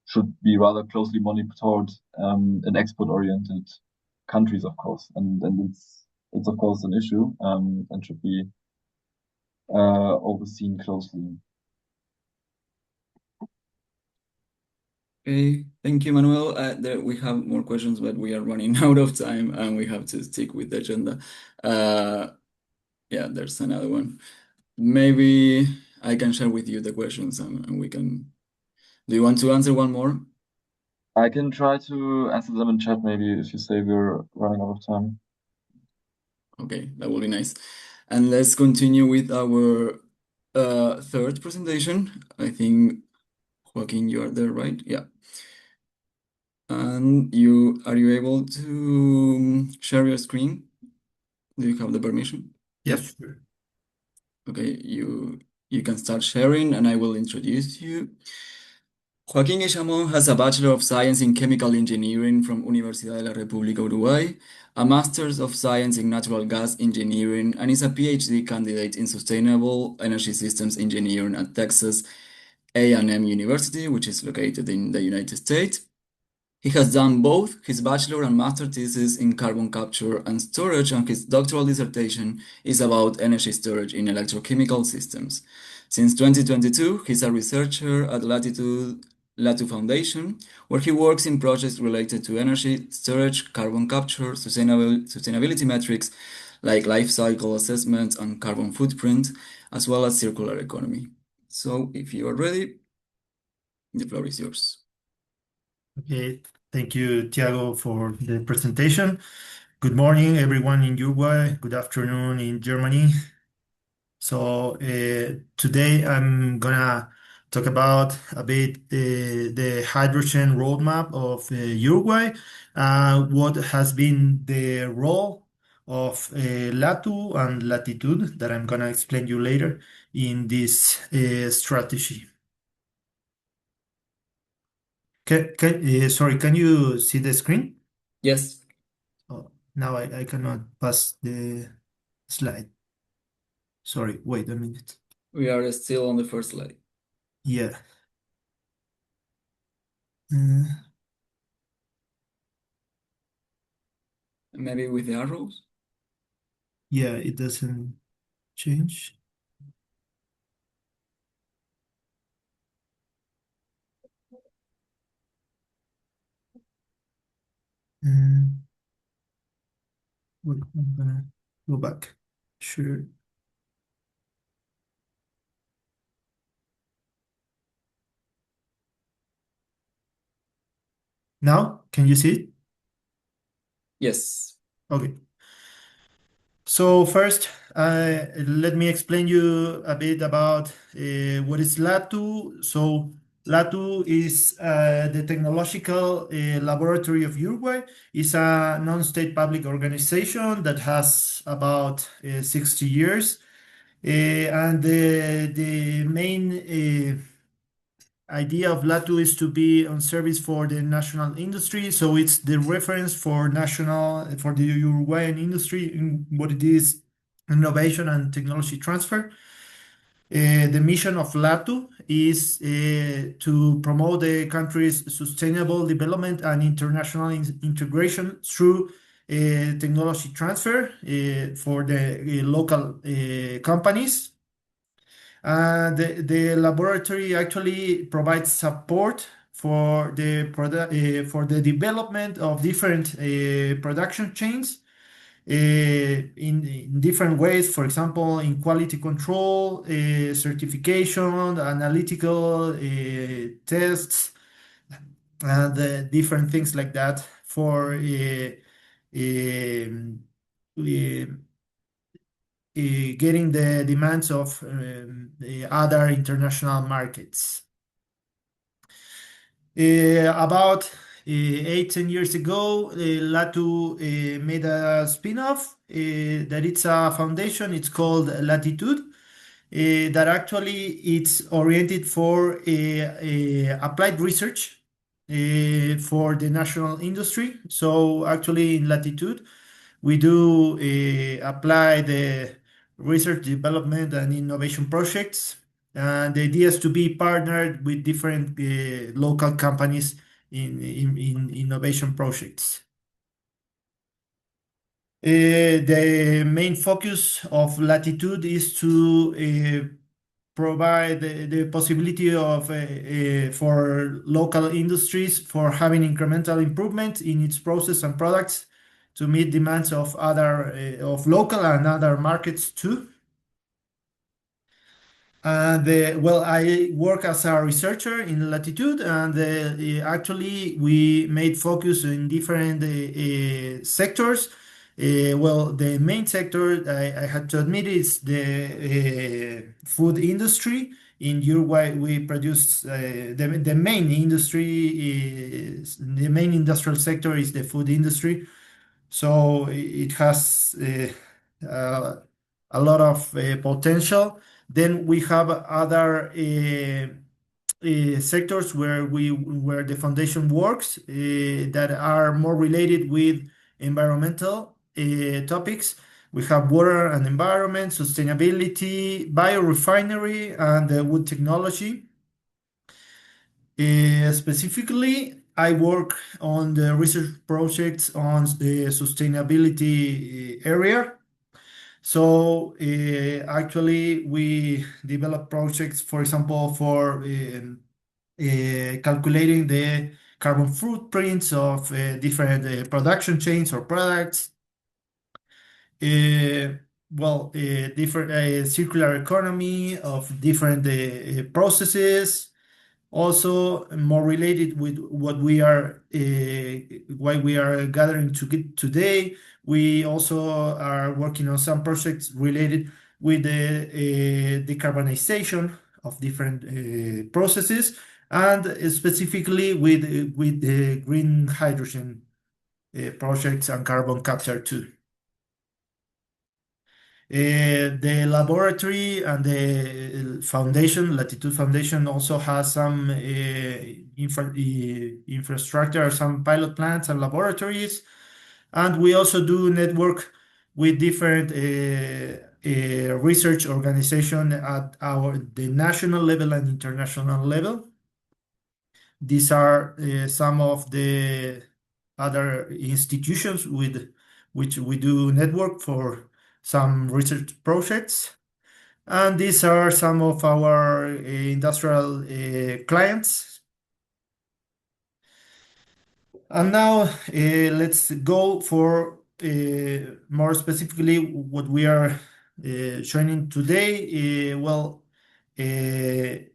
S3: should be rather closely monitored in export-oriented countries, of course, and it's of course an issue and should be overseen closely.
S1: Okay, thank you, Manuel. We have more questions, but we are running out of time and we have to stick with the agenda. There's another one. Maybe I can share with you the questions and we can. Do you want to answer one more?
S3: I can try to answer them in chat, maybe, if you say we're running out of time.
S1: Okay, that will be nice. And let's continue with our third presentation. I think, Joaquin, you are there, right? Yeah. And are you able to share your screen? Do you have the permission?
S4: Yes.
S1: Okay, you can start sharing and I will introduce you. Joaquín Guillamón has a Bachelor of Science in Chemical Engineering from Universidad de la República, Uruguay, a Master's of Science in Natural Gas Engineering, and is a PhD candidate in Sustainable Energy Systems Engineering at Texas A&M University, which is located in the United States. He has done both his bachelor and master thesis in carbon capture and storage, and his doctoral dissertation is about energy storage in electrochemical systems. Since 2022, he's a researcher at Latu Foundation, where he works in projects related to energy storage, carbon capture, sustainability metrics like life cycle assessment and carbon footprint, as well as circular economy. So if you are ready, the floor is yours.
S4: Okay, thank you, Tiago, for the presentation. Good morning, everyone in Uruguay. Good afternoon in Germany. So today I'm gonna talk about a bit the hydrogen roadmap of Uruguay, what has been the role of Latu and Latitude that I'm gonna explain you later in this strategy. Sorry, can you see the screen?
S1: Yes.
S4: Oh, Now I cannot pass the slide. Sorry, wait a minute.
S1: We are still on the first slide.
S4: Yeah. Uh,
S1: Maybe with the arrows?
S4: yeah, it doesn't change. Uh, wait, I'm gonna go back. Sure. Now, can you see it?
S1: Yes.
S4: Okay. So first, let me explain you a bit about what is LATU. So LATU is the Technological Laboratory of Uruguay. It's a non-state public organization that has about 60 years. And the main idea of LATU is to be on service for the national industry. So it's the reference for the Uruguayan industry in what it is innovation and technology transfer. The mission of LATU is to promote the country's sustainable development and international integration through technology transfer for the local companies. The laboratory actually provides support for for the development of different production chains in different ways. For example, in quality control, certification, analytical tests, and different things like that for um, getting the demands of the other international markets. About 8-10 years ago, Latu made a spin-off that it's a foundation. It's called Latitude. That actually it's oriented for applied research for the national industry. So actually in Latitude, we do apply the research, development, and innovation projects. And the idea is to be partnered with different local companies in innovation projects. The main focus of Latitude is to provide the possibility of for local industries for having incremental improvement in its process and products to meet demands of of local and other markets too. Well, I work as a researcher in Latitude, and actually we made focus in different sectors. Well, the main sector I had to admit is the food industry. In Uruguay, we produce the main the main industrial sector is the food industry. So it has a lot of potential. Then we have other sectors where the foundation works that are more related with environmental topics. We have water and environment, sustainability, biorefinery, and wood technology. Specifically, I work on the research projects on the sustainability area. So actually, we develop projects, for example, for calculating the carbon footprints of different production chains or products. Well, different circular economy of different processes. Also, more related with what we are, why we are gathering today. We also are working on some projects related with the decarbonization of different processes, and specifically with the green hydrogen projects and carbon capture too. The laboratory and the foundation, Latitude Foundation, also has some infrastructure, some pilot plants and laboratories. And we also do network with different research organization at the national level and international level. These are some of the other institutions with which we do network for some research projects. And these are some of our industrial clients. And now let's go for more specifically what we are showing today.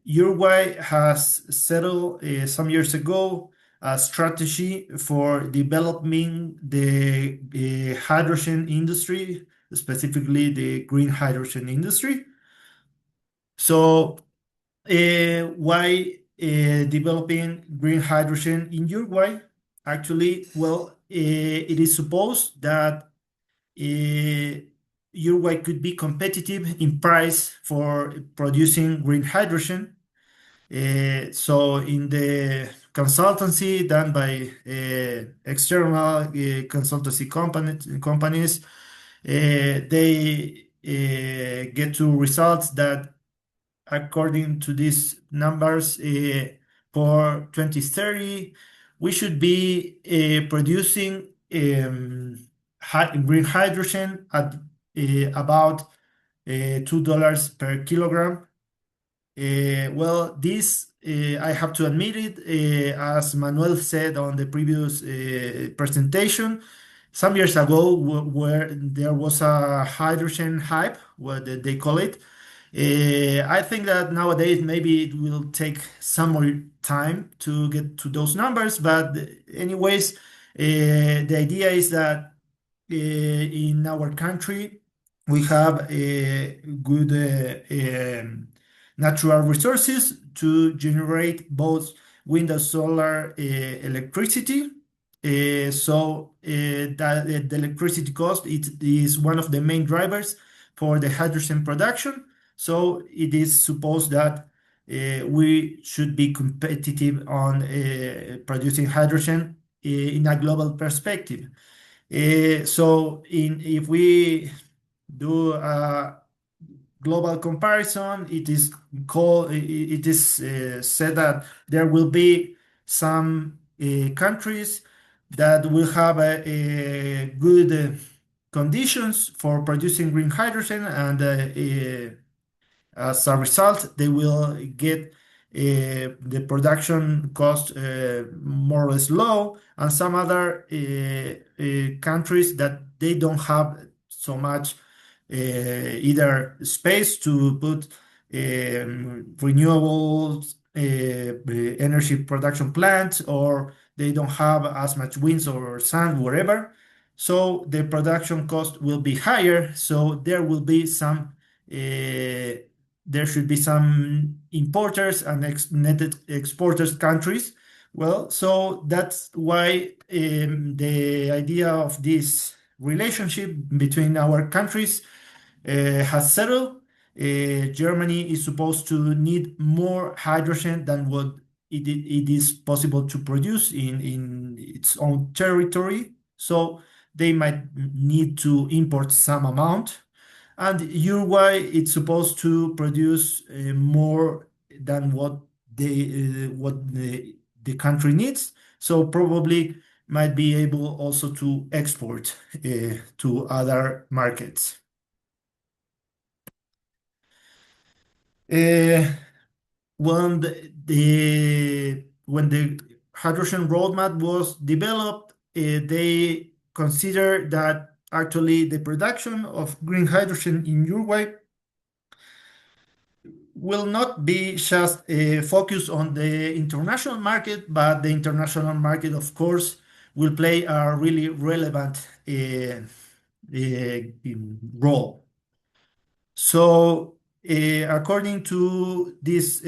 S4: Uruguay has settled some years ago a strategy for developing the hydrogen industry, specifically the green hydrogen industry. So, why developing green hydrogen in Uruguay? Actually, it is supposed that Uruguay could be competitive in price for producing green hydrogen. So in the consultancy done by external consultancy companies, they get to results that, according to these numbers, for 2030, we should be producing green hydrogen at about $2 per kilogram. This I have to admit it, as Manuel said on the previous presentation, some years ago, where there was a hydrogen hype, what they call it. I think that nowadays maybe it will take some more time to get to those numbers, but anyways, the idea is that in our country we have good natural resources to generate both wind and solar electricity. So that the electricity cost, it is one of the main drivers for the hydrogen production. So it is supposed that we should be competitive on producing hydrogen in a global perspective. If we do a global comparison, it is said that there will be some countries that will have good conditions for producing green hydrogen, and as a result, they will get the production cost more or less low, and some other countries that they don't have so much either space to put renewables energy production plants, or they don't have as much wind or sun, wherever. So the production cost will be higher. So there will be some there should be some importers and net exporters countries. So that's why the idea of this relationship between our countries has settled. Germany is supposed to need more hydrogen than what it is possible to produce in its own territory. So they might need to import some amount. And Uruguay, it's supposed to produce more than what the country needs. So probably might be able also to export to other markets. When the hydrogen roadmap was developed, they considered that actually the production of green hydrogen in Uruguay will not be just focused on the international market, but the international market, of course, will play a really relevant role. So, according to these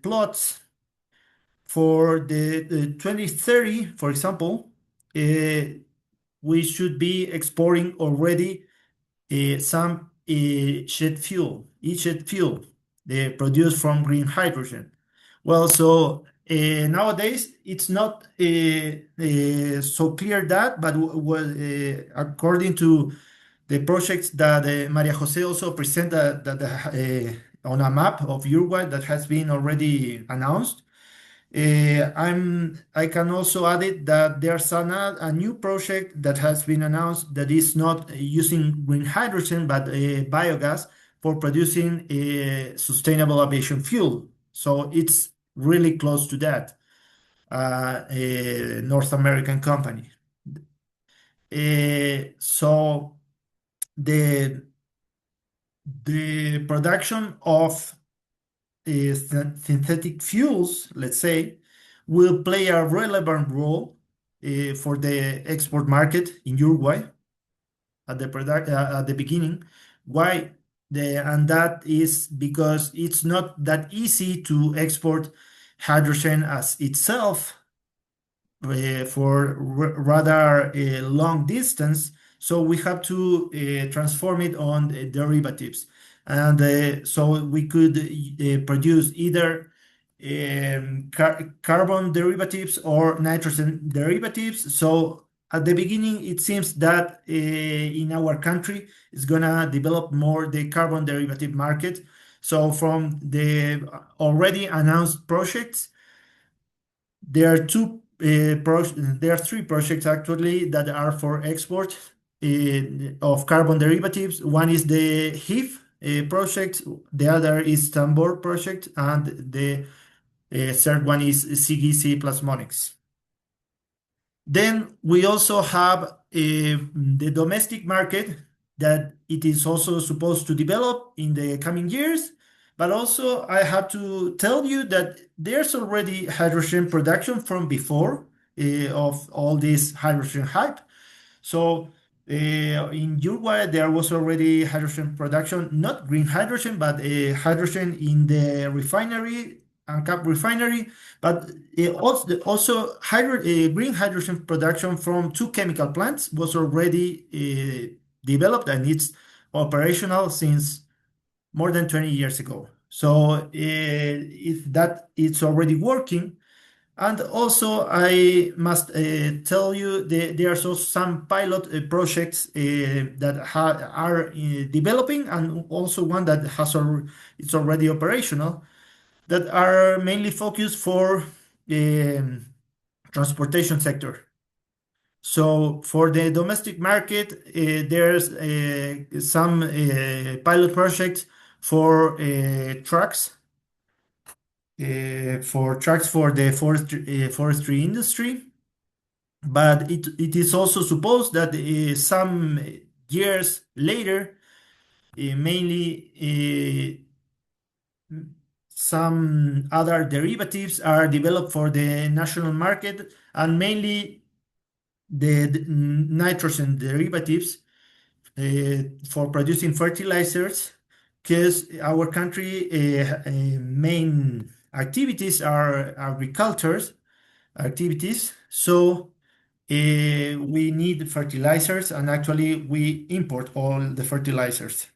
S4: plots, for the 2030, for example, we should be exporting already some jet fuel, produced from green hydrogen. So nowadays it's not so clear that, but according to the projects that Maria Jose also presented on a map of Uruguay that has been already announced. I can also add it that there's a new project that has been announced that is not using green hydrogen but biogas for producing sustainable aviation fuel. So it's really close to that, a North American company. So the production of synthetic fuels, let's say, will play a relevant role for the export market in Uruguay at the beginning. Why? And that is because it's not that easy to export hydrogen as itself for rather a long distance. So we have to transform it on derivatives. And so we could produce either carbon derivatives or nitrogen derivatives. So at the beginning, it seems that in our country, it's gonna develop more the carbon derivative market. So from the already announced projects, there are three projects actually that are for export of carbon derivatives. One is the HIF project, the other is Tambor project, and the third one is CGC Plasmonics. Then we also have the domestic market that it is also supposed to develop in the coming years. But also I have to tell you that there's already hydrogen production from before of all this hydrogen hype. So in Uruguay, there was already hydrogen production, not green hydrogen, but hydrogen in the refinery, ANCAP refinery, but also green hydrogen production from two chemical plants was already developed, and it's operational since more than 20 years ago. So it's already working. And also, I must tell you there are also some pilot projects that are developing, and also one that it's already operational, that are mainly focused for the transportation sector. So for the domestic market, there's some pilot projects for trucks for the forestry industry. But it is also supposed that some years later, mainly some other derivatives are developed for the national market, and mainly the nitrogen derivatives for producing fertilizers, because our country main activities are agriculture activities. So we need fertilizers, and actually we import all the fertilizers.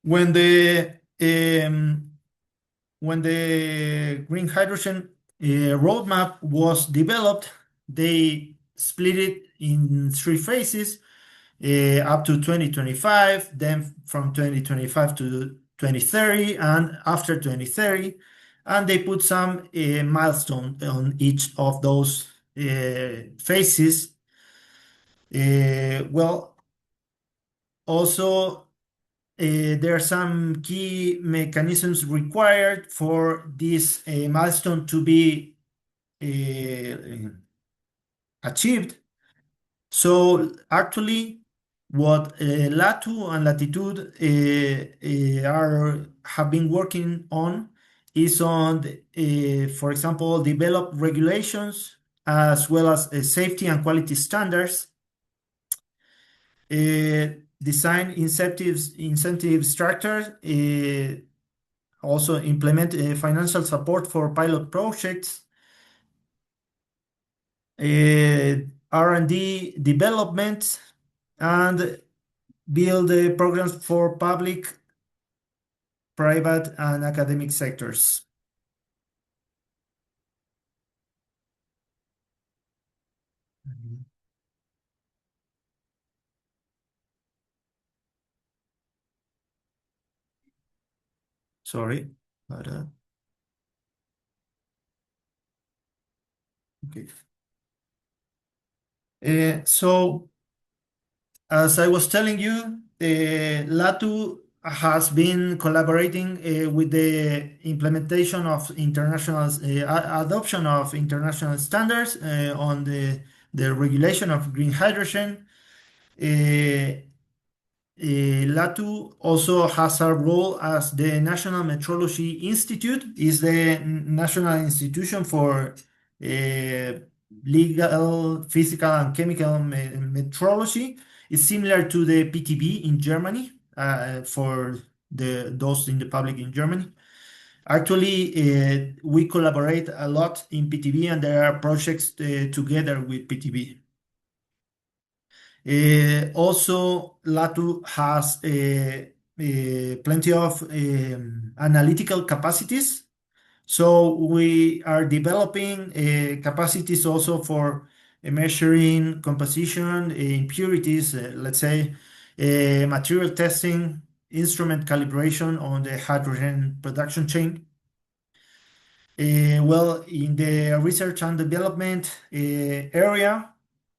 S4: When the green hydrogen roadmap was developed, they split it in three phases up to 2025, then from 2025 to 2030, and after 2030. And they put some milestone on each of those phases. Well, also there are some key mechanisms required for this milestone to be achieved. So actually, what Latu and Latitude have been working on is on, for example, develop regulations as well as safety and quality standards, design incentive structures, also implement financial support for pilot projects, R&D development, and build programs for public-private private and academic sectors. Sorry, but okay. So, as I was telling you, LATU has been collaborating with the implementation of international adoption of international standards on the regulation of green hydrogen. LATU also has a role as the National Metrology Institute, is the national institution for legal, physical, and chemical metrology. It's similar to the PTB in Germany, for those in the public in Germany. Actually, we collaborate a lot in PTB, and there are projects together with PTB. Also, LATU has plenty of analytical capacities. So we are developing capacities also for measuring composition, impurities, let's say, material testing, instrument calibration on the hydrogen production chain. Well, in the research and development area,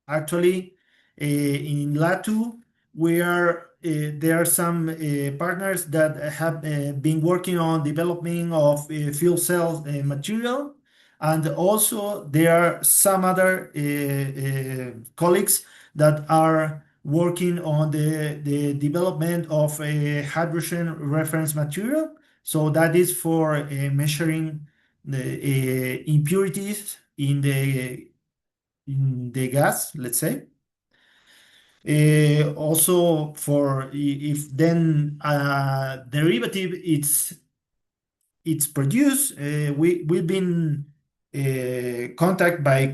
S4: actually, in LATU, there are some partners that have been working on developing of fuel cell material, and also there are some other colleagues that are working on the development of a hydrogen reference material. So that is for measuring the impurities in the gas, let's say. Also, for if then derivative it's produced, we've been contacted by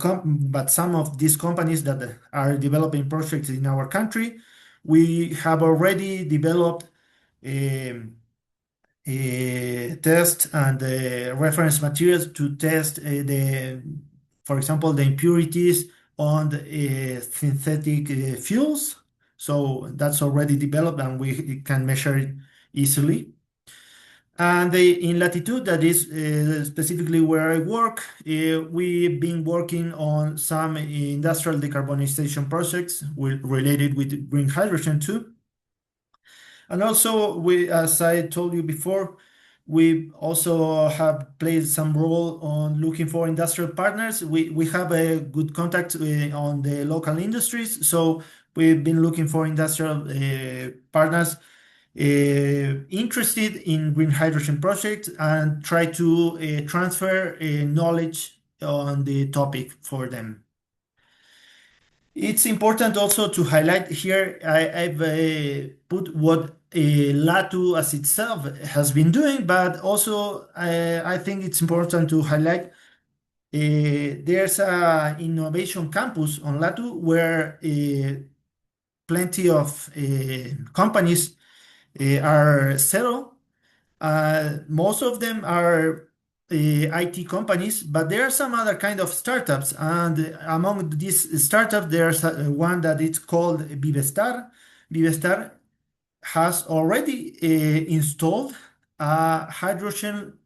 S4: some of these companies that are developing projects in our country. We have already developed test and reference materials to test for example, the impurities on the synthetic fuels. So that's already developed, and we can measure it easily. And in Latitude, that is specifically where I work, we've been working on some industrial decarbonization projects related with green hydrogen too. And also, as I told you before, we also have played some role on looking for industrial partners. We have a good contact on the local industries, so we've been looking for industrial partners interested in green hydrogen projects and try to transfer knowledge on the topic for them. It's important also to highlight here, I've put what LATU as itself has been doing, but also I think it's important to highlight there's an innovation campus on LATU where plenty of companies are settled. Most of them are IT companies, but there are some other kind of startups, and among these startups, there's one that it's called Vivestar. Vivestar has already installed a hydrogen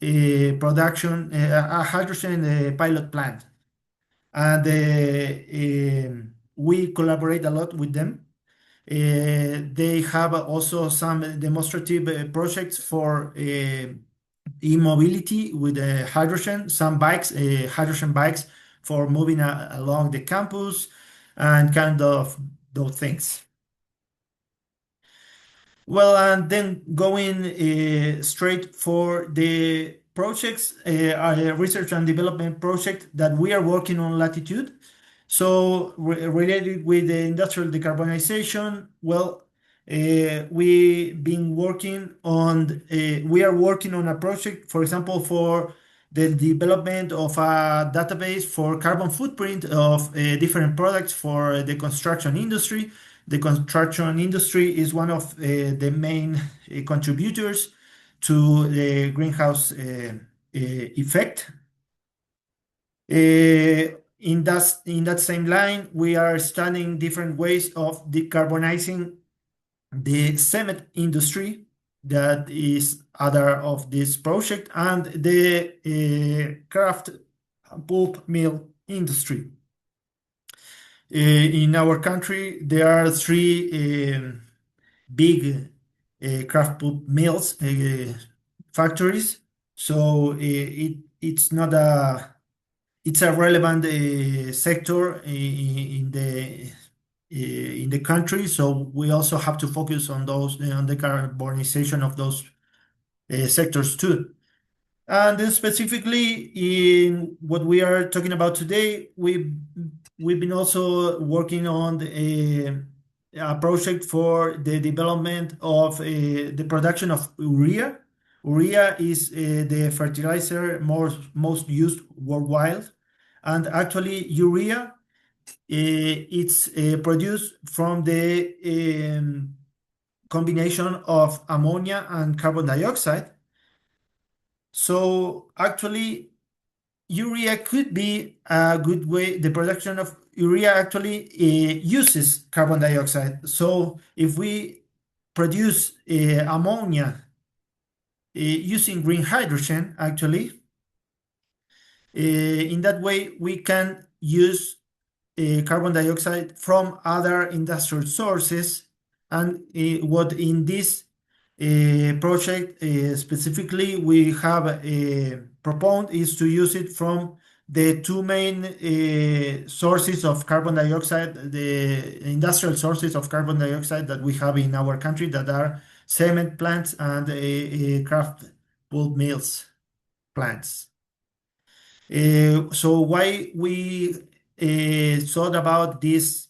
S4: production, a hydrogen pilot plant, and we collaborate a lot with them. They have also some demonstrative projects for e-mobility with hydrogen, some bikes, hydrogen bikes for moving along the campus and kind of those things. Well, and then going straight for the projects, research and development project that we are working on Latitude. So related with the industrial decarbonization, well, we are working on a project, for example, for the development of a database for carbon footprint of different products for the construction industry. The construction industry is one of the main contributors to the greenhouse effect. In that same line, we are studying different ways of decarbonizing the cement industry, that is other of this project, and the kraft pulp mill industry. In our country, there are three big kraft pulp mills factories. So it's a relevant sector in the country. So we also have to focus on on the carbonization of those sectors too. And then specifically in what we are talking about today, we've been also working on a project for the development of the production of urea. Urea is the fertilizer most used worldwide, and actually urea it's produced from the combination of ammonia and carbon dioxide. So actually, urea could be a good way. The production of urea actually uses carbon dioxide. So if we produce ammonia using green hydrogen, actually, in that way we can use carbon dioxide from other industrial sources. And what in this project specifically we have proposed is to use it from the two main sources of carbon dioxide, the industrial sources of carbon dioxide that we have in our country, that are cement plants and kraft pulp mills plants. So why we thought about this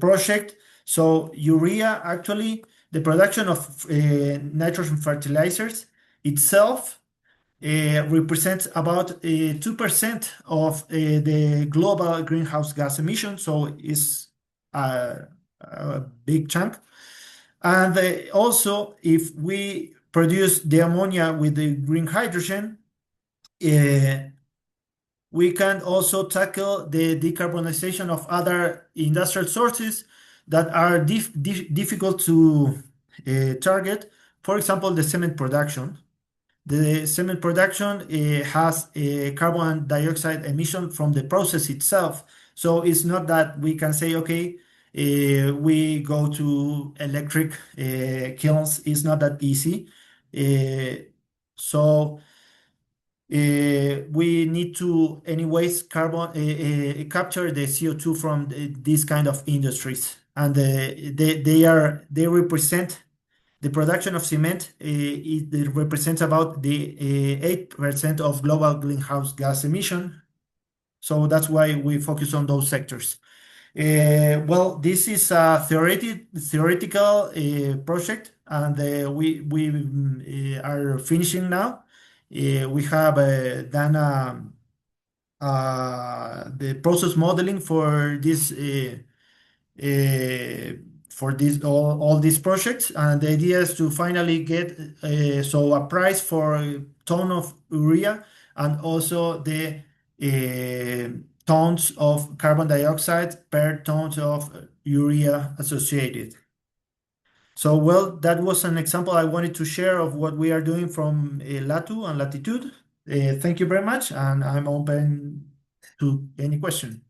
S4: project? So urea, actually, the production of nitrogen fertilizers itself represents about 2% of the global greenhouse gas emissions, so it's a big chunk. And also, if we produce the ammonia with the green hydrogen, we can also tackle the decarbonization of other industrial sources that are difficult to target. For example, the cement production. The cement production has a carbon dioxide emission from the process itself. So it's not that we can say, okay, we go to electric kilns. It's not that easy. So we need to anyways capture the CO2 from these kind of industries, and they represent the production of cement. It represents about the 8% of global greenhouse gas emission. So that's why we focus on those sectors. Well, this is a theoretical project, and we are finishing now. We have done the process modeling for this all these projects, and the idea is to finally get a price for a ton of urea, and also the tons of carbon dioxide per tons of urea associated. So, well, that was an example I wanted to share of what we are doing from Latu and Latitude. Thank you very much, and I'm open to any question.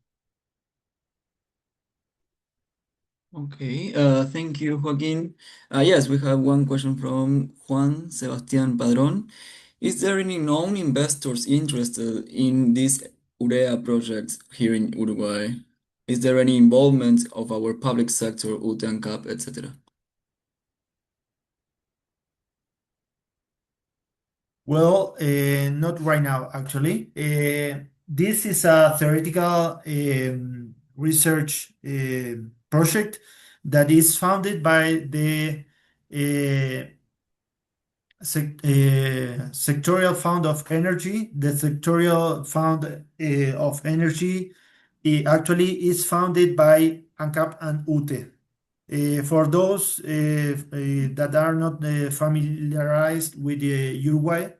S1: Okay, thank you, Joaquin. Yes, we have one question from Juan Sebastián Padrón. Is there any known investors interested in these urea projects here in Uruguay? Is there any involvement of our public sector, UTE, ANCAP, etc.?
S4: Well, not right now, actually. This is a theoretical research project that is funded by the Sectorial Fund of Energy. The Sectorial Fund of Energy actually is founded by ANCAP and UTE. For those that are not familiarized with Uruguay,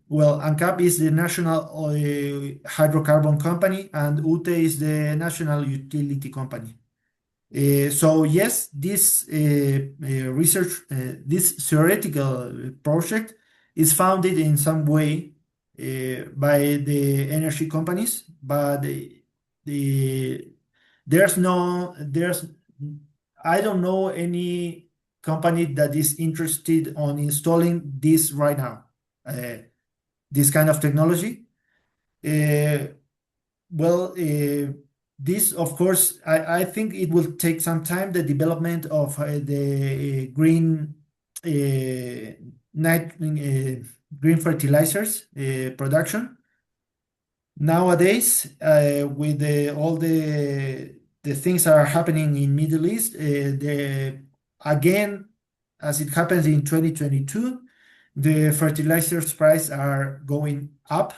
S4: well, ANCAP is the national hydrocarbon company, and UTE is the national utility company. So yes, this research, this theoretical project is founded in some way by the energy companies, but there's I don't know any company that is interested on installing this right now, this kind of technology. Well, this, of course, I think it will take some time, the development of the green green fertilizers production. Nowadays, with all the things that are happening in Middle East, again, as it happens in 2022, the fertilizers price are going up.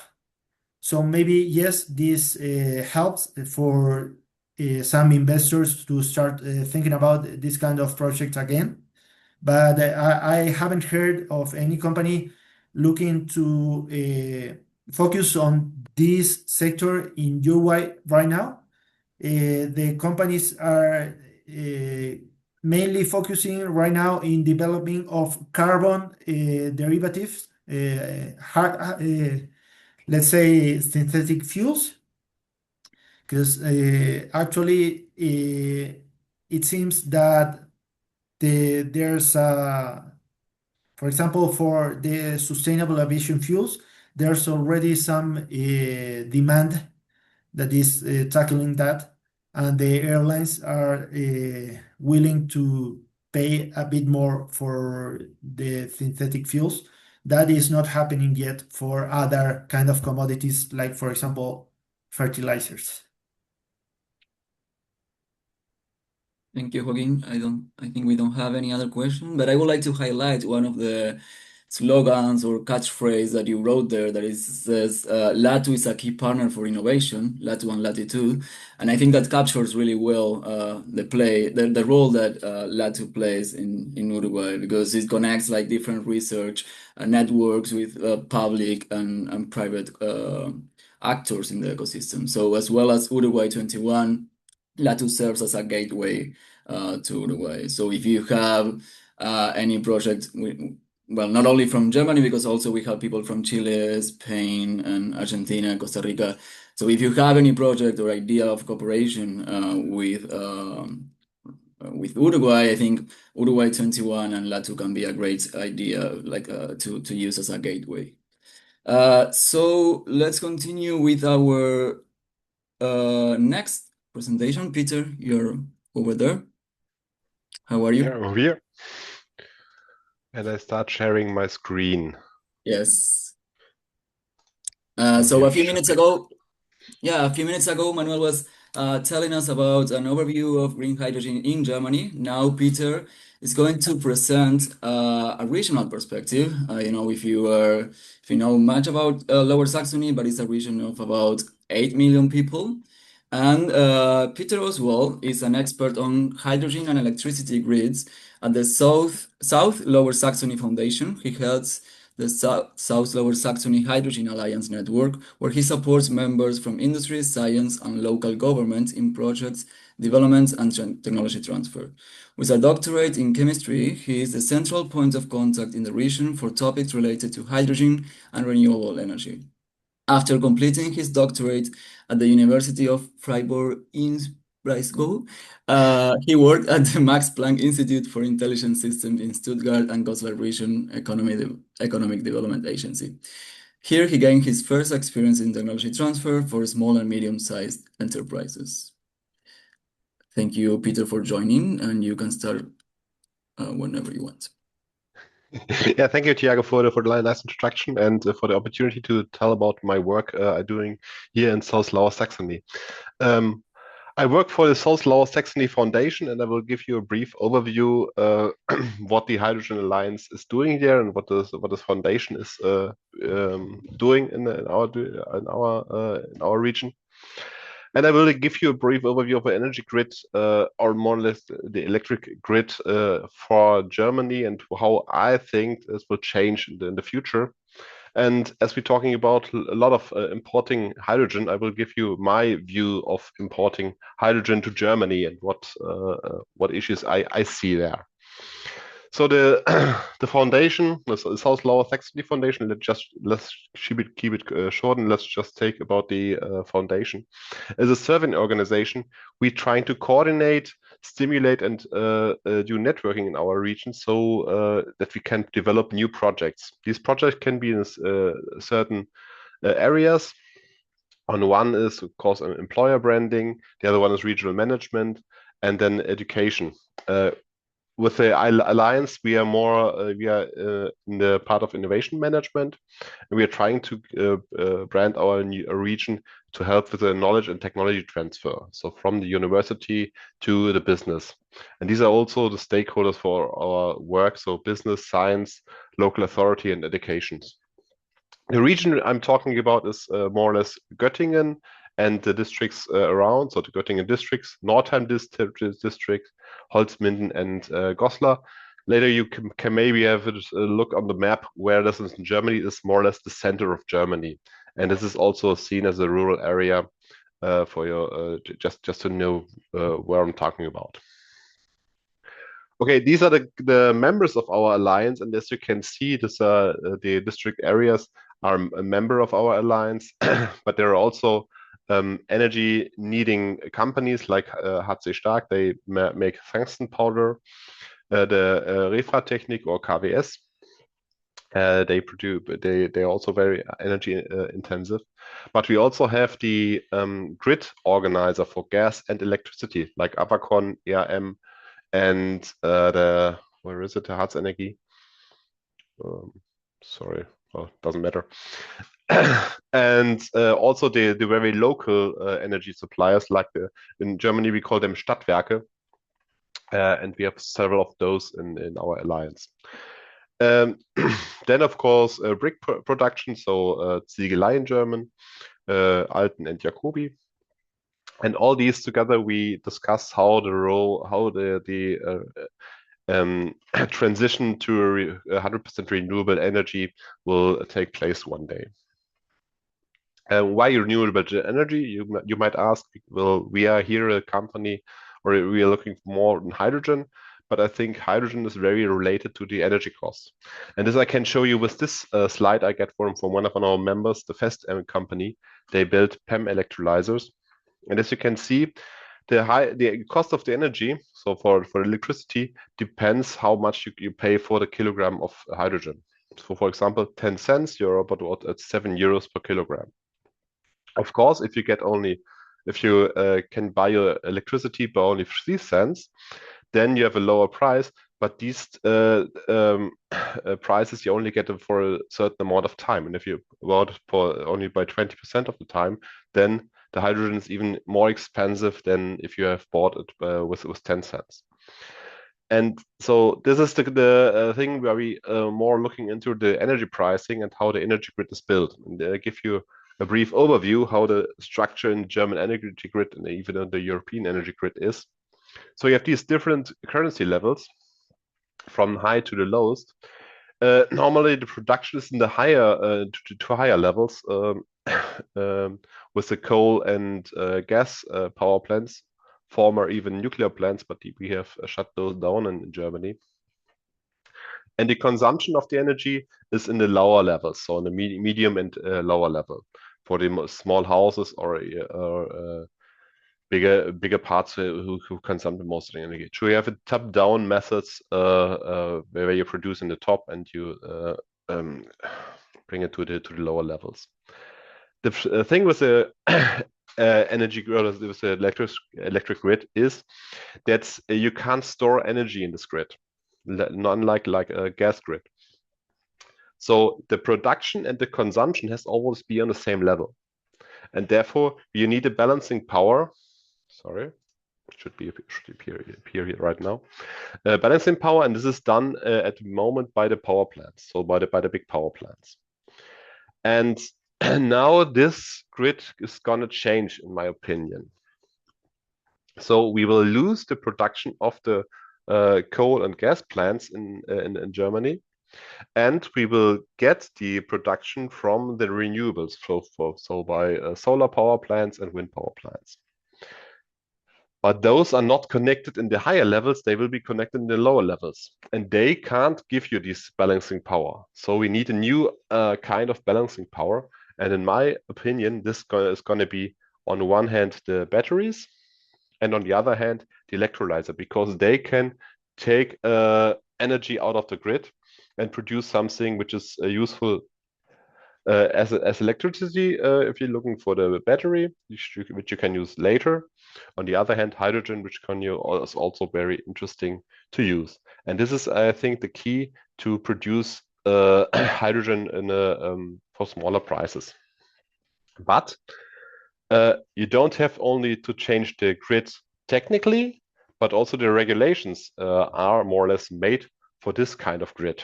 S4: So maybe, yes, this helps for some investors to start thinking about this kind of project again. But I haven't heard of any company looking to focus on this sector in Uruguay right now. The companies are mainly focusing right now in developing of carbon derivatives, let's say synthetic fuels, because actually it seems that there's for example, for the sustainable aviation fuels, there's already some demand that is tackling that, and the airlines are willing to pay a bit more for the synthetic fuels. That is not happening yet for other kind of commodities, like, for example, fertilizers.
S1: Thank you, Joaquin. I think we don't have any other question, but I would like to highlight one of the slogans or catchphrase that you wrote there that says LATU is a key partner for innovation, LATU and Latitude. And I think that captures really well the role that LATU plays in Uruguay, because it connects like different research networks with public and private actors in the ecosystem. So as well as Uruguay 21, LATU serves as a gateway to Uruguay. So if you have any project, well, not only from Germany, because also we have people from Chile, Spain, and Argentina, Costa Rica. So if you have any project or idea of cooperation with Uruguay, I think Uruguay 21 and LATU can be a great idea, like to use as a gateway. So let's continue with our next presentation. Peter, you're over there. How are you?
S5: Yeah, over here. And I start sharing my screen.
S1: Yes. So a few minutes ago, Manuel was telling us about an overview of green hydrogen in Germany. Now Peter is going to present a regional perspective. If you know much about Lower Saxony, but it's a region of about 8 million people. And Peter Oswald is an expert on hydrogen and electricity grids at the South Lower Saxony Foundation. He heads the South Lower Saxony Hydrogen Alliance Network, where he supports members from industry, science, and local government in projects, development, and technology transfer. With a doctorate in chemistry, he is the central point of contact in the region for topics related to hydrogen and renewable energy. After completing his doctorate at the University of Freiburg in Breisgau, he worked at the Max Planck Institute for Intelligent Systems in Stuttgart and Goslar Region Economic Development Agency. Here he gained his first experience in technology transfer for small and medium-sized enterprises. Thank you, Peter, for joining, and you can start whenever you want.
S5: Yeah, thank you, Tiago, for the nice introduction and for the opportunity to tell about my work I'm doing here in South Lower Saxony. I work for the South Lower Saxony Foundation, and I will give you a brief overview what the Hydrogen Alliance is doing there and what this foundation is doing in our region. And I will give you a brief overview of the energy grid, or more or less the electric grid for Germany, and how I think this will change in the future. And as we're talking about a lot of importing hydrogen, I will give you my view of importing hydrogen to Germany and what issues I see there. So the the foundation, the South Lower Saxony Foundation. Let's keep it short, and let's just take about the foundation. As a serving organization, we're trying to coordinate, stimulate, and do networking in our region, so that we can develop new projects. These projects can be in certain areas. On one is, of course, employer branding. The other one is regional management, and then education. With the alliance, we are in the part of innovation management, and we are trying to brand our region to help with the knowledge and technology transfer. So from the university to the business, and these are also the stakeholders for our work. So business, science, local authority, and educations. The region I'm talking about is more or less Göttingen and the districts around. So the Göttingen districts, Nordheim district, Holzminden, and Goslar. Later, you can maybe have a look on the map where this is in Germany. Is more or less the center of Germany, and this is also seen as a rural area for your just to know where I'm talking about. Okay, these are the members of our alliance, and as you can see, the district areas are a member of our alliance, but there are also energy needing companies like HC Stark. They make tungsten powder, the Refratechnik or KWS. They are also very energy intensive, but we also have the grid organizer for gas and electricity like Avacon, ERM, and where is it? The Harzenergie. Sorry, well, doesn't matter. And also the very local energy suppliers, like in Germany we call them Stadtwerke, and we have several of those in our alliance. Then of course brick production, so Ziegelei in German, Alten and Jacobi. And all these together, we discuss how the transition to 100% renewable energy will take place one day. Why renewable energy? You might ask. Well, we are here a company, or we are looking more on hydrogen, but I think hydrogen is very related to the energy costs. And as I can show you with this slide I get from one of our members, the Fest company. They built PEM electrolyzers. And as you can see, the cost of the energy, so for electricity, depends how much you pay for the kilogram of hydrogen. So for example, 10 cents, you're about at 7 euros per kilogram. Of course, if you can buy your electricity by only 3 cents, then you have a lower price. But these prices you only get them for a certain amount of time. And if you bought it for only by 20% of the time, then the hydrogen is even more expensive than if you have bought it with 10 cents. And so this is the thing where we more looking into the energy pricing and how the energy grid is built. And I give you a brief overview how the structure in the German energy grid and even in the European energy grid is. So you have these different currency levels from high to the lowest. Normally the production is in the higher to higher levels with the coal and gas power plants, former even nuclear plants, but we have shut those down in Germany. And the consumption of the energy is in the lower levels, so in the medium and lower level for the small houses or bigger parts who consume the most of the energy. So you have a top-down methods where you produce in the top and you bring it to the lower levels. The thing with the energy grid, with the electric grid, is that you can't store energy in this grid, unlike a gas grid. So the production and the consumption has always be on the same level, and therefore you need a balancing power. Sorry, should appear here right now. Balancing power, and this is done at the moment by the power plants, so by the big power plants. And now this grid is gonna change, in my opinion. So we will lose the production of the coal and gas plants in Germany, and we will get the production from the renewables, so by solar power plants and wind power plants. But those are not connected in the higher levels, they will be connected in the lower levels. And they can't give you this balancing power. So we need a new kind of balancing power. And in my opinion, this is going to be, on one hand, the batteries, and on the other hand, the electrolyzer, because they can take energy out of the grid and produce something which is useful as electricity if you're looking for the battery, which you can use later. On the other hand, hydrogen, which is also very interesting to use. And this is, I think, the key to produce hydrogen for smaller prices. But you don't have only to change the grid technically, but also the regulations are more or less made for this kind of grid.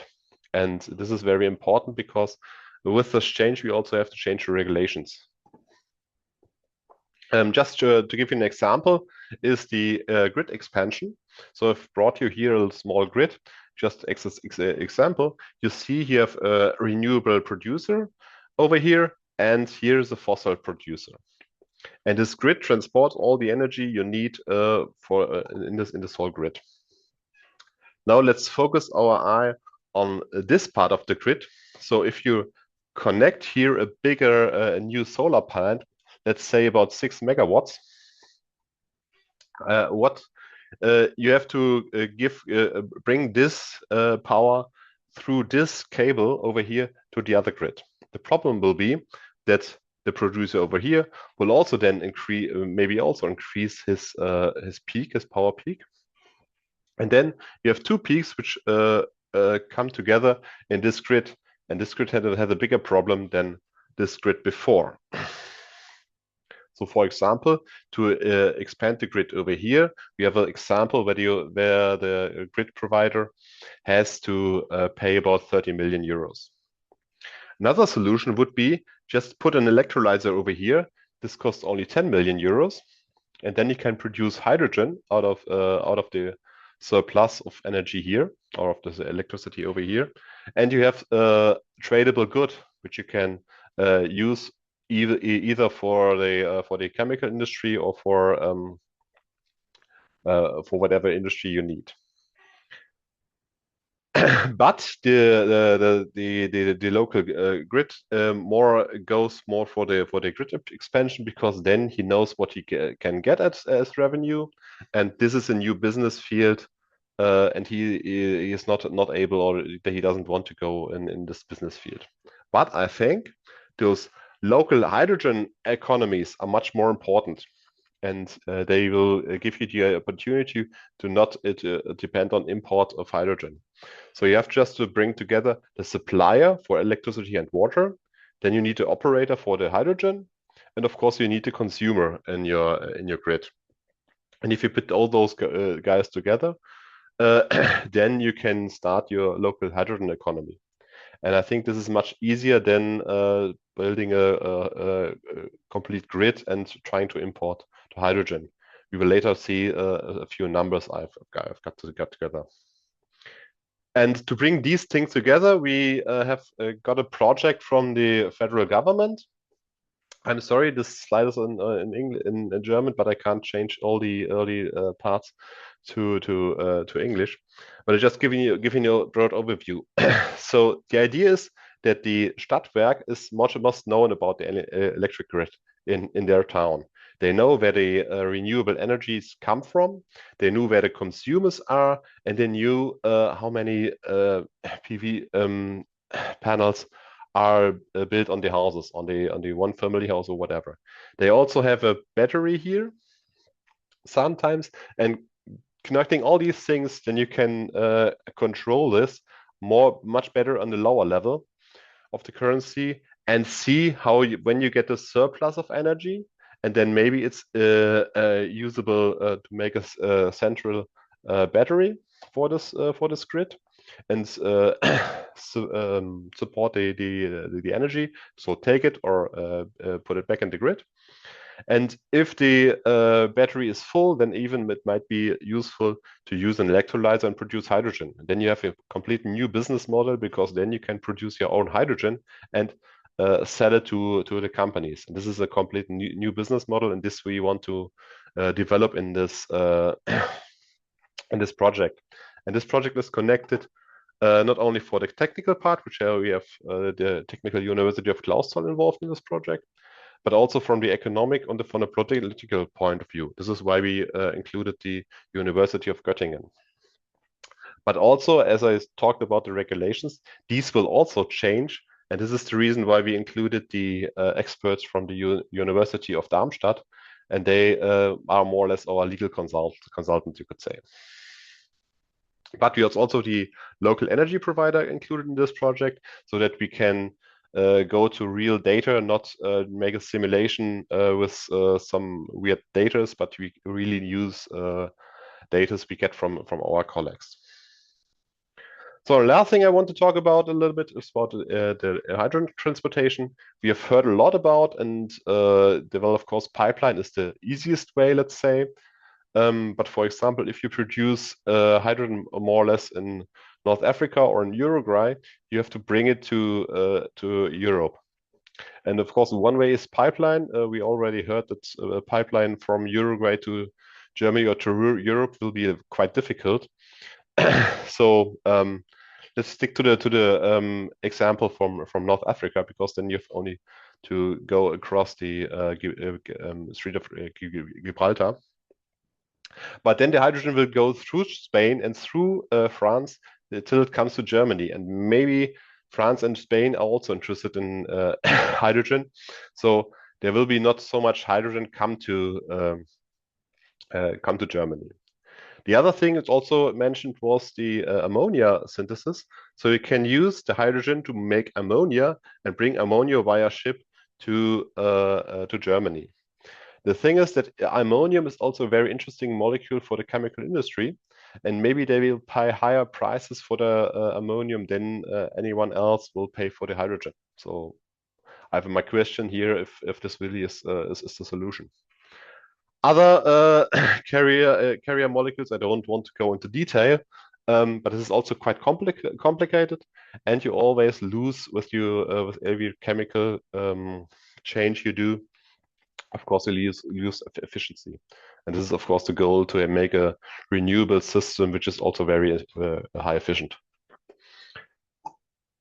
S5: And this is very important because with this change, we also have to change the regulations. Just to give you an example, is the grid expansion. So I've brought you here a small grid, just example. You see you have a renewable producer over here, and here is a fossil producer. And this grid transports all the energy you need in this whole grid. Now let's focus our eye on this part of the grid. So if you connect here a bigger new solar plant, let's say about 6 megawatts, what you have to bring this power through this cable over here to the other grid. The problem will be that the producer over here will also then increase his power peak, and then you have two peaks which come together in this grid, and this grid has a bigger problem than this grid before. So, for example, to expand the grid over here, we have an example where the grid provider has to pay about 30 million euros. Another solution would be just put an electrolyzer over here. This costs only 10 million euros, and then you can produce hydrogen out of the surplus of energy here, or of the electricity over here, and you have a tradable good which you can use either for the chemical industry or for whatever industry you need. But the local grid goes more for the grid expansion, because then he knows what he can get as revenue, and this is a new business field, and he is not able, or he doesn't want to go in this business field. But I think those local hydrogen economies are much more important, and they will give you the opportunity to not depend on import of hydrogen. So you have just to bring together the supplier for electricity and water, then you need the operator for the hydrogen, and of course you need the consumer in your grid. And if you put all those guys together, then you can start your local hydrogen economy. And I think this is much easier than building a complete grid and trying to import the hydrogen. We will later see a few numbers I've got to get together. And to bring these things together, we have got a project from the federal government. I'm sorry, this slide is in German, but I can't change all the early parts to English. But I'm just giving you a broad overview. So the idea is that the Stadtwerk is most known about the electric grid in their town. They know where the renewable energies come from. They knew where the consumers are, and they knew how many PV panels are built on the houses, on the one family house or whatever. They also have a battery here sometimes, and connecting all these things, then you can control this much better on the lower level of the currency, and see how when you get a surplus of energy, and then maybe it's usable to make a central battery for this grid. and support the energy. So take it or put it back in the grid. And if the battery is full, then even it might be useful to use an electrolyzer and produce hydrogen. And then you have a completely new business model, because then you can produce your own hydrogen and sell it to the companies. And this is a complete new business model, and this we want to develop in this in this project. And this project is connected not only for the technical part, which we have the Technical University of Clausthal involved in this project, but also from the economic and from the political point of view. This is why we included the University of Göttingen. But also, as I talked about the regulations, these will also change. And this is the reason why we included the experts from the University of Darmstadt. And they are more or less our legal consultants, you could say. But we have also the local energy provider included in this project, so that we can go to real data, not make a simulation with some weird data, but we really use data we get from our colleagues. So the last thing I want to talk about a little bit is about the hydrogen transportation. We have heard a lot about, and of course, pipeline is the easiest way, let's say. But for example, if you produce hydrogen more or less in North Africa or in Uruguay, you have to bring it to Europe. And of course, one way is pipeline. We already heard that a pipeline from Uruguay to Germany or to Europe will be quite difficult. So let's stick to the example from North Africa, because then you have only to go across the Strait of Gibraltar. But then the hydrogen will go through Spain and through France till it comes to Germany. And maybe France and Spain are also interested in hydrogen. So there will be not so much hydrogen come to Germany. The other thing that's also mentioned was the ammonia synthesis. So you can use the hydrogen to make ammonia and bring ammonia via ship to Germany. The thing is that ammonium is also a very interesting molecule for the chemical industry, and maybe they will pay higher prices for the ammonium than anyone else will pay for the hydrogen. So I have my question here, if this really is the solution. Other carrier molecules, I don't want to go into detail, but this is also quite complicated, and you always lose with every chemical change you do. Of course, you lose efficiency, and this is of course the goal, to make a renewable system which is also very high efficient.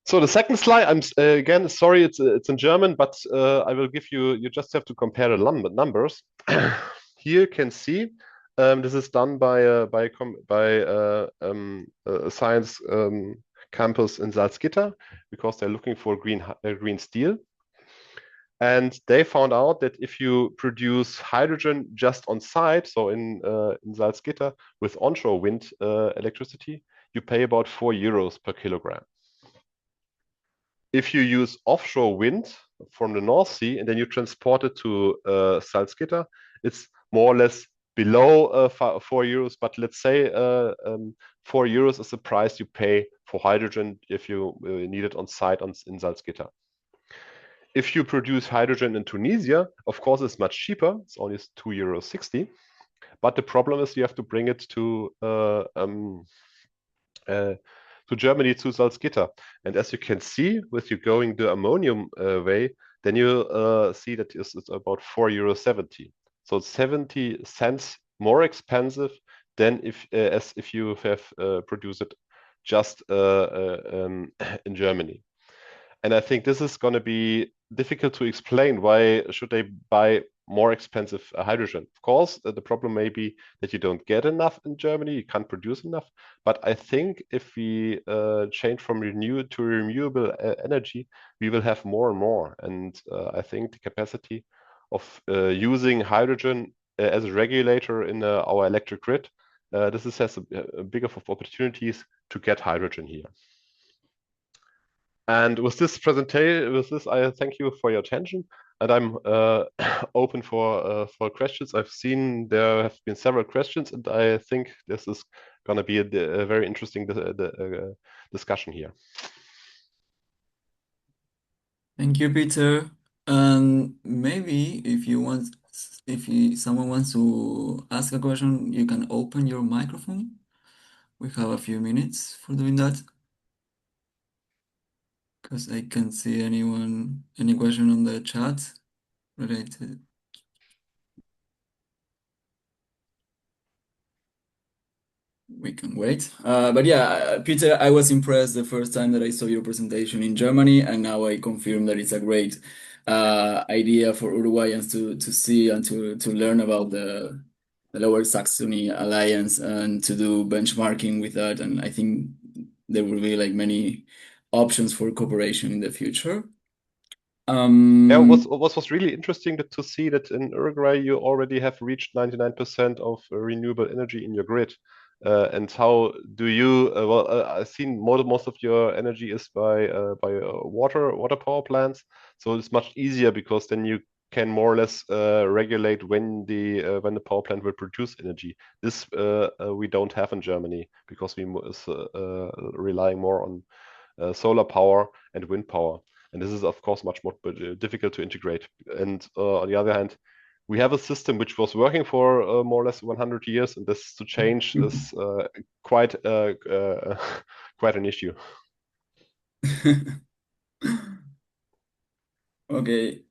S5: So the second slide, I'm again sorry, it's in German, but I will give you. You just have to compare the numbers. Here you can see this is done by a science campus in Salzgitter, because they're looking for green steel. And they found out that if you produce hydrogen just on site, so in Salzgitter with onshore wind electricity, you pay about 4 euros per kilogram. If you use offshore wind from the North Sea and then you transport it to Salzgitter, it's more or less below 4 euros. But let's say 4 euros is the price you pay for hydrogen if you need it on site in Salzgitter. If you produce hydrogen in Tunisia, of course, it's much cheaper. It's only 2.60 euros. But the problem is you have to bring it to Germany, to Salzgitter. And as you can see, with you going the ammonium way, then you see that it's about 4.70 euros. So it's 70 cents more expensive than if you have produced it just in Germany. And I think this is going to be difficult to explain. Why should they buy more expensive hydrogen? Of course, the problem may be that you don't get enough in Germany, you can't produce enough. But I think if we change from renewable to renewable energy, we will have more and more. And I think the capacity of using hydrogen as a regulator in our electric grid, this has a bigger opportunities to get hydrogen here. And with this presentation, I thank you for your attention, and I'm open for questions. I've seen there have been several questions, and I think this is going to be a very interesting discussion here.
S1: Thank you, Peter. And maybe if someone wants to ask a question, you can open your microphone. We have a few minutes for doing that. Because I can't see any question on the chat related. We can wait. But yeah, Peter, I was impressed the first time that I saw your presentation in Germany, and now I confirm that it's a great idea for Uruguayans to see and to learn about the Lower Saxony Alliance and to do benchmarking with that. And I think there will be like many options for cooperation in the future.
S5: Yeah, what was really interesting to see that in Uruguay you already have reached 99% of renewable energy in your grid. And how do you? I've seen most of your energy is by water power plants, so it's much easier because then you can more or less regulate when the power plant will produce energy. This we don't have in Germany because we relying more on solar power and wind power. And this is, of course, much more difficult to integrate. And on the other hand, we have a system which was working for more or less 100 years, and this to change is quite quite an issue.
S1: Okay.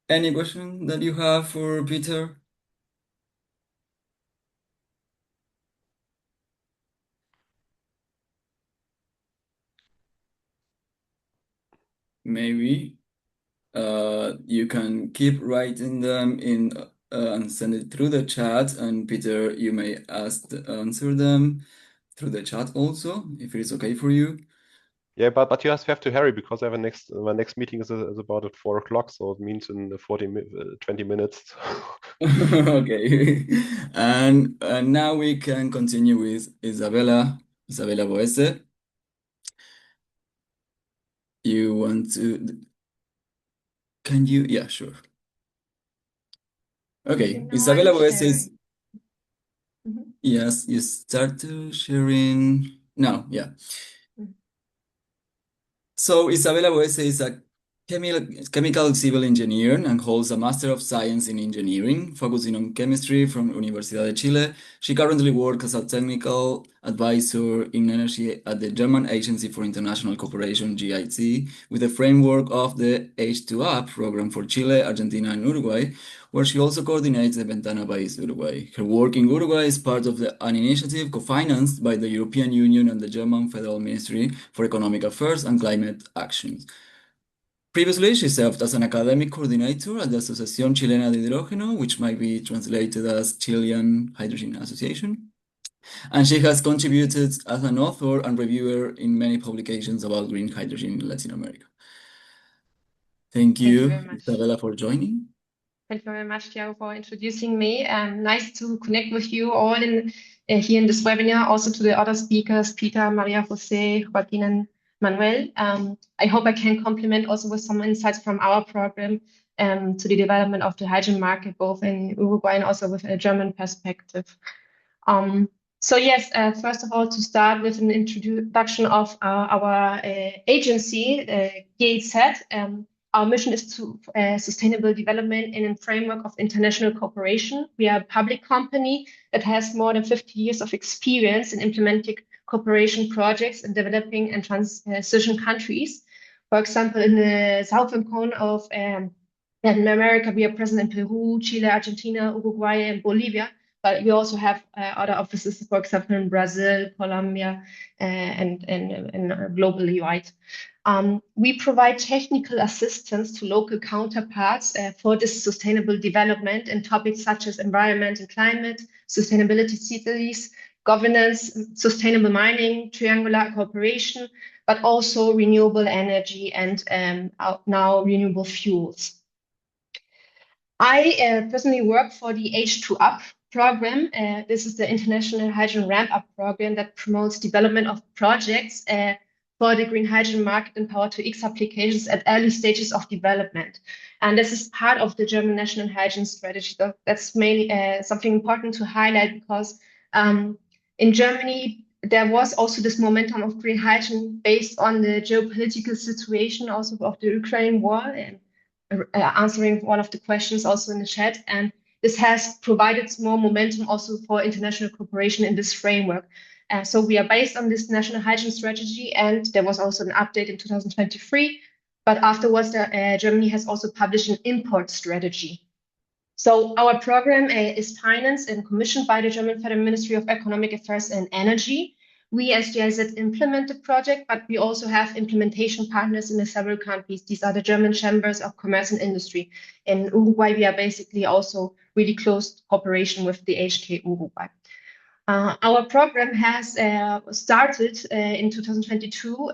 S1: Any question that you have for Peter? Maybe you can keep writing them in and send it through the chat, and Peter, you may answer them through the chat also, if it is okay for you.
S5: Yeah, but you have to hurry because I have my next meeting is about at 4 o'clock, so it means in 20 minutes.
S1: Okay. And now we can continue with Isabella Boese. You want to? Can you? Yeah, sure. Okay,
S6: Now
S1: Isabella
S6: I'm
S1: Boese is.
S6: sharing. Mhm.
S1: Yes, you start to sharing now. Yeah.
S6: Mhm.
S1: So Isabella Boese is a chemical civil engineer and holds a Master of Science in Engineering, focusing on chemistry from Universidad de Chile. She currently works as a technical advisor in energy at the German Agency for International Cooperation, GIT, with the framework of the H2UP program for Chile, Argentina, and Uruguay, where she also coordinates the Ventana País Uruguay. Her work in Uruguay is part of an initiative co-financed by the European Union and the German Federal Ministry for Economic Affairs and Climate Actions. Previously, she served as an academic coordinator at the Asociación Chilena de Hidrógeno, which might be translated as Chilean Hydrogen Association. And she has contributed as an author and reviewer in many publications about green hydrogen in Latin America. Thank
S6: Thank you
S1: you,
S6: very much.
S1: Isabella, for joining.
S6: Thank you very much, Thiago, for introducing me. Nice to connect with you all here in this webinar, also to the other speakers, Peter, Maria Jose, Joaquin, and Manuel. I hope I can complement also with some insights from our program to the development of the hydrogen market, both in Uruguay and also with a German perspective. So yes, first of all, to start with an introduction of our agency, GIZ. Our mission is to sustainable development in a framework of international cooperation. We are a public company that has more than 50 years of experience in implementing cooperation projects in developing and transition countries. For example, in the southern cone of Latin America, we are present in Peru, Chile, Argentina, Uruguay, and Bolivia. But we also have other offices, for example, in Brazil, Colombia, and globally wide. We provide technical assistance to local counterparts for this sustainable development in topics such as environment and climate, sustainability cities, governance, sustainable mining, triangular cooperation, but also renewable energy and now renewable fuels. I personally work for the H2UP program. This is the International Hydrogen Ramp-Up Program that promotes development of projects for the green hydrogen market and Power-to-X applications at early stages of development. And this is part of the German National Hydrogen Strategy. That's mainly something important to highlight because In Germany, there was also this momentum of green hydrogen based on the geopolitical situation also of the Ukraine war, and answering one of the questions also in the chat. And this has provided more momentum also for international cooperation in this framework. So we are based on this national hydrogen strategy, and there was also an update in 2023. But afterwards, Germany has also published an import strategy. So our program is financed and commissioned by the German Federal Ministry of Economic Affairs and Energy. We as GIZ implement the project, but we also have implementation partners in the several countries. These are the German Chambers of Commerce and Industry. In Uruguay, we are basically also really close cooperation with the HK Uruguay. Our program has started in 2022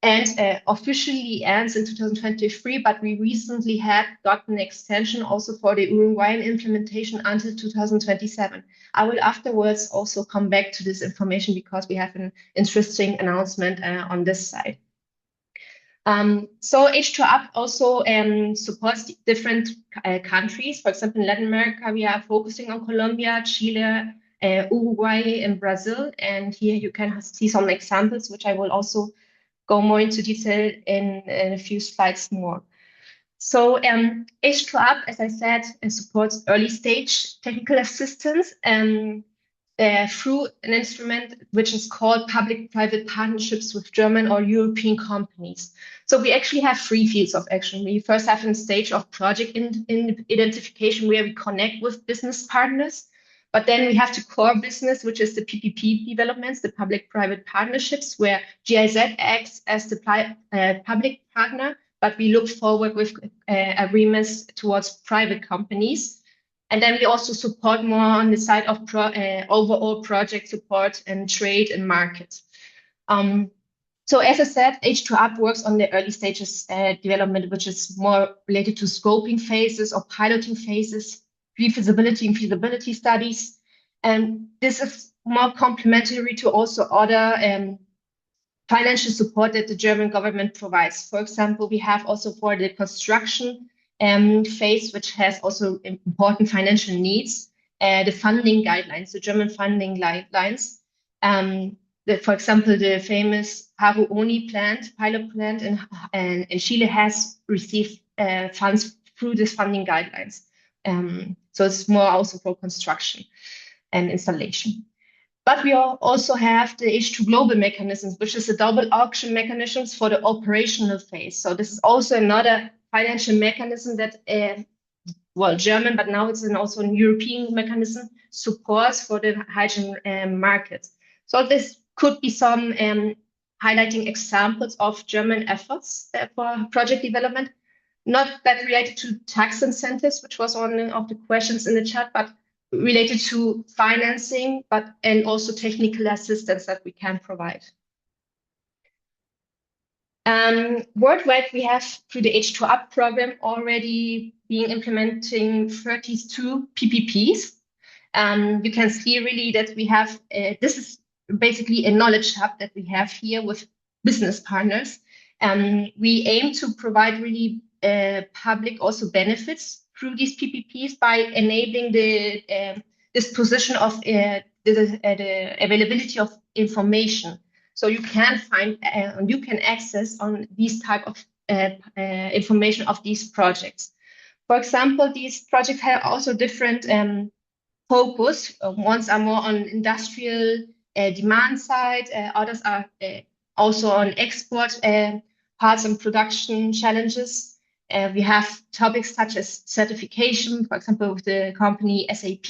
S6: and officially ends in 2023, but we recently had gotten an extension also for the Uruguayan implementation until 2027. I will afterwards also come back to this information because we have an interesting announcement on this side. So H2UP also supports different countries. For example, in Latin America, we are focusing on Colombia, Chile, Uruguay, and Brazil. And here you can see some examples, which I will also go more into detail in a few slides more. So H2UP, as I said, supports early stage technical assistance through an instrument which is called public-private partnerships with German or European companies. So we actually have three fields of action. We first have a stage of project identification where we connect with business partners. But then we have the core business, which is the PPP developments, the public-private partnerships, where GIZ acts as the public partner, but we look forward with agreements towards private companies. And then we also support more on the side of overall project support and trade and market. So as I said, H2UP works on the early stages development, which is more related to scoping phases or piloting phases, pre-feasibility and feasibility studies. And this is more complementary to also other financial support that the German government provides. For example, we have also for the construction phase, which has also important financial needs, the funding guidelines, the German funding guidelines. For example, the famous Haru Oni plant, pilot plant in Chile has received funds through this funding guidelines. So it's more also for construction and installation. But we also have the H2 global mechanisms, which is a double auction mechanisms for the operational phase. So this is also another financial mechanism that, well, German, but now it's also a European mechanism, supports for the hydrogen market. So this could be some highlighting examples of German efforts for project development. Not that related to tax incentives, which was one of the questions in the chat, but related to financing, and also technical assistance that we can provide. Worldwide, we have through the H2UP program already been implementing 32 PPPs. You can see really that we have, this is basically a knowledge hub that we have here with business partners. We aim to provide really public also benefits through these PPPs by enabling the disposition of the availability of information. So you can find, you can access on these type of information of these projects. For example, these projects have also different focus. Ones are more on industrial demand side, others are also on export parts and production challenges. We have topics such as certification, for example, with the company SAP.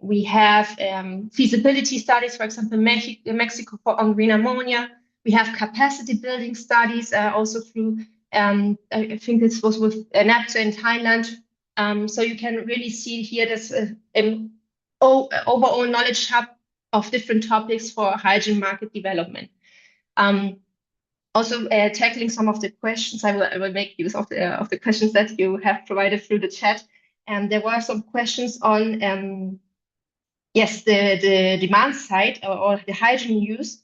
S6: We have feasibility studies, for example, Mexico on green ammonia. We have capacity building studies also through, I think this was with NAPSA in Thailand. So you can really see here this overall knowledge hub of different topics for hydrogen market development. Also tackling some of the questions, I will make use of the questions that you have provided through the chat. And there were some questions on, yes, the demand side or the hydrogen use.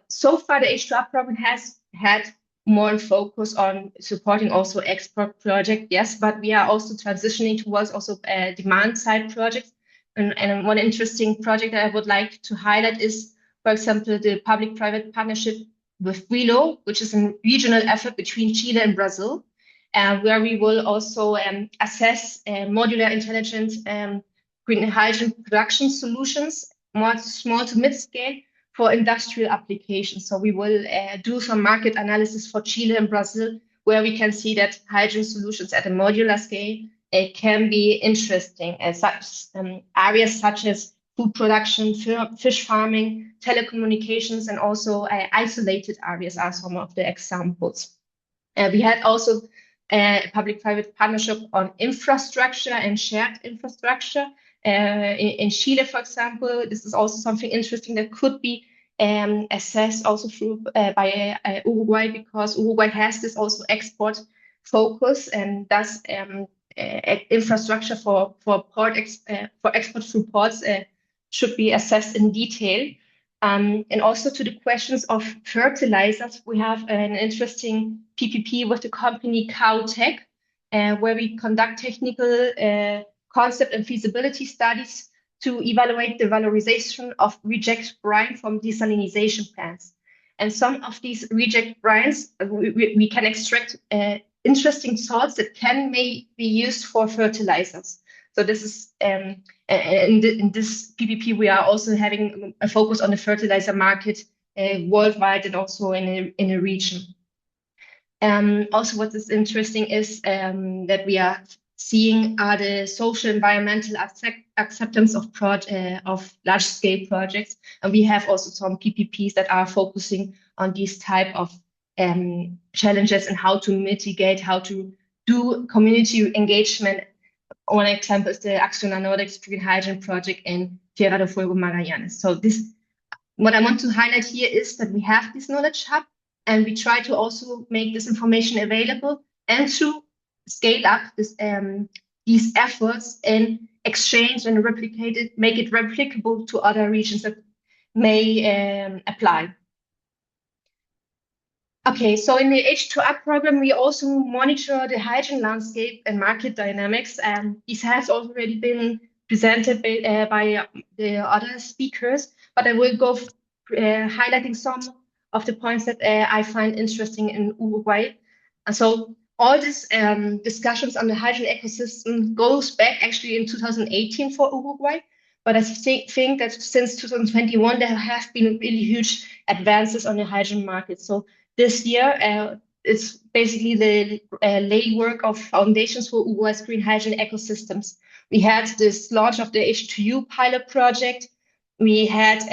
S6: So far, the H2UP program has had more focus on supporting also export projects, yes, but we are also transitioning towards also demand side projects and one interesting project that I would like to highlight is, for example, the public-private partnership with WILO, which is a regional effort between Chile and Brazil, where we will also assess modular intelligent green hydrogen production solutions, more small to mid-scale, for industrial applications. So we will do some market analysis for Chile and Brazil, where we can see that hydrogen solutions at a modular scale can be interesting, as such areas such as food production, fish farming, telecommunications, and also isolated areas are some of the examples. We had also a public-private partnership on infrastructure and shared infrastructure. In Chile, for example, this is also something interesting that could be assessed also through by Uruguay, because Uruguay has this also export focus, and thus infrastructure for export through ports should be assessed in detail. And also to the questions of fertilizers, we have an interesting PPP with the company Cowtech, where we conduct technical concept and feasibility studies to evaluate the valorization of reject brine from desalination plants. And some of these reject brines, we can extract interesting salts that may be used for fertilizers. So this is in this PPP, we are also having a focus on the fertilizer market worldwide and also in a region. Also, what is interesting is that we are seeing are the social environmental acceptance of large-scale projects, and we have also some PPPs that are focusing on these type of challenges and how to mitigate, how to do community engagement. One example is the Acciona Nordics Green Hydrogen project in Tierra del Fuego, Magallanes. So what I want to highlight here is that we have this knowledge hub, and we try to also make this information available and to scale up these efforts and exchange and replicate it, make it replicable to other regions that may apply. Okay, so in the H2UP program, we also monitor the hydrogen landscape and market dynamics. This has already been presented by the other speakers, but I will go highlighting some of the points that I find interesting in Uruguay. And so all these discussions on the hydrogen ecosystem goes back actually in 2018 for Uruguay. But I think that since 2021, there have been really huge advances on the hydrogen market. So this year, it's basically the legwork of foundations for Uruguay's green hydrogen ecosystems. We had this launch of the H2U pilot project. We had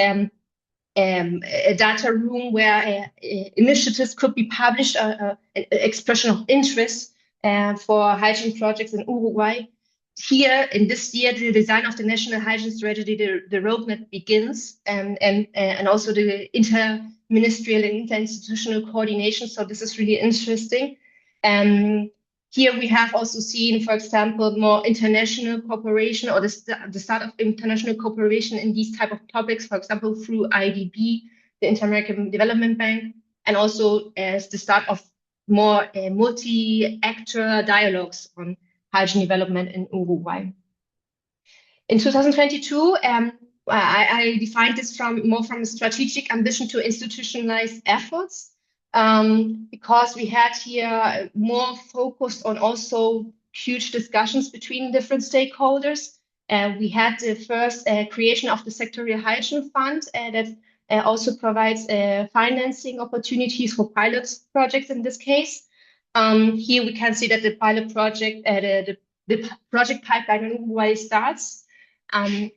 S6: a data room where initiatives could be published, expression of interest for hydrogen projects in Uruguay. Here, in this year, the design of the national hydrogen strategy, the roadmap begins, and also the interministerial and interinstitutional coordination. So this is really interesting. Here we have also seen, for example, more international cooperation, or the start of international cooperation in these type of topics, for example, through IDB, the Inter-American Development Bank, and also as the start of more multi-actor dialogues on hydrogen development in Uruguay. In 2022, I defined this more from a strategic ambition to institutionalized efforts, because we had here more focused on also huge discussions between different stakeholders. We had the first creation of the Sectorial Hydrogen Fund that also provides financing opportunities for pilot projects in this case. Here we can see that the pilot project, the project pipeline in Uruguay starts.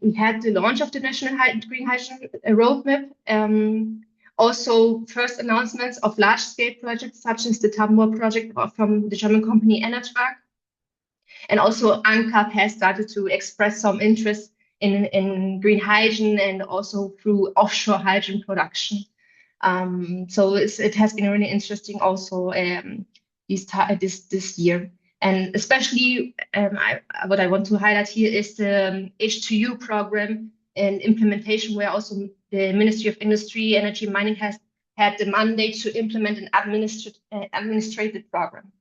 S6: We had the launch of the National Green Hydrogen Roadmap. Also, first announcements of large-scale projects, such as the Tambor project from the German company Enertrag. And also, ANCAP has started to express some interest in green hydrogen and also through offshore hydrogen production. So it has been really interesting also this year. And especially what I want to highlight here is the H2U program and implementation, where also the Ministry of Industry, Energy and Mining has had the mandate to implement an administrative program.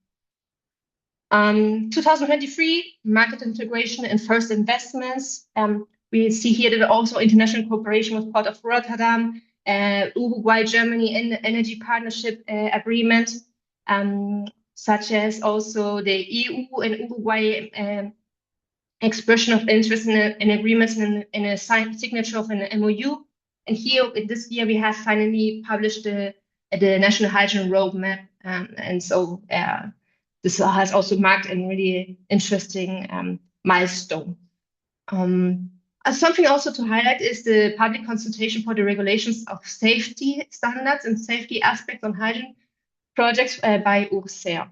S6: 2023, market integration and first investments. We see here that also international cooperation with Port of Rotterdam, Uruguay, Germany, and energy partnership agreement, such as also the EU and Uruguay expression of interest in agreements in a signature of an MOU. And here, this year, we have finally published the National Hydrogen Roadmap. And so this has also marked a really interesting milestone. Something also to highlight is the public consultation for the regulations of safety standards and safety aspects on hydrogen projects by Uruguay.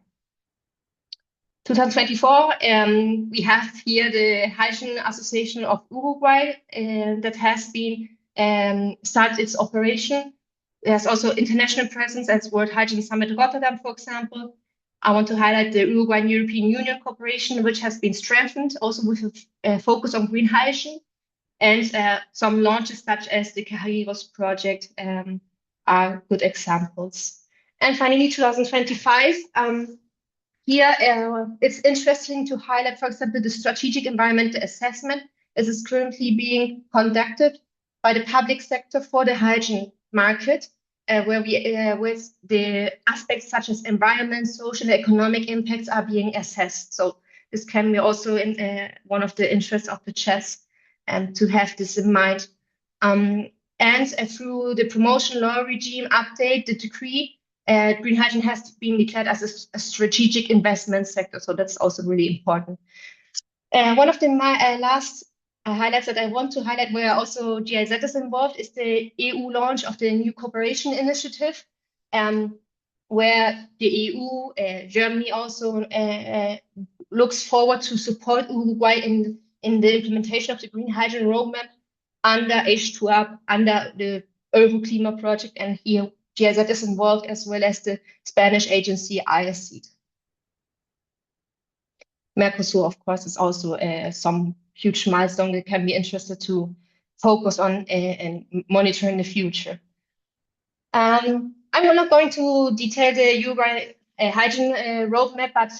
S6: 2024, we have here the Hydrogen Association of Uruguay that has been started its operation. There's also international presence as World Hydrogen Summit Rotterdam, for example. I want to highlight the Uruguay and European Union cooperation, which has been strengthened also with a focus on green hydrogen. And some launches such as the Carreros project are good examples. And finally, 2025, here it's interesting to highlight, for example, the strategic environmental assessment as is currently being conducted by the public sector for the hydrogen market, where with the aspects such as environment, social, and economic impacts are being assessed. So this can be also in one of the interests of the CHES and to have this in mind. And through the promotion law regime update, the decree, green hydrogen has been declared as a strategic investment sector. So that's also really important. One of the last highlights that I want to highlight where also GIZ is involved is the EU launch of the new cooperation initiative, where the EU, Germany also looks forward to support Uruguay in the implementation of the green hydrogen roadmap under H2UP, under the Euroclima project, and here GIZ is involved as well as the Spanish agency ISC. Mercosur, of course, is also some huge milestone that can be interested to focus on and monitor in the future. I'm not going to detail the Uruguay hydrogen roadmap, but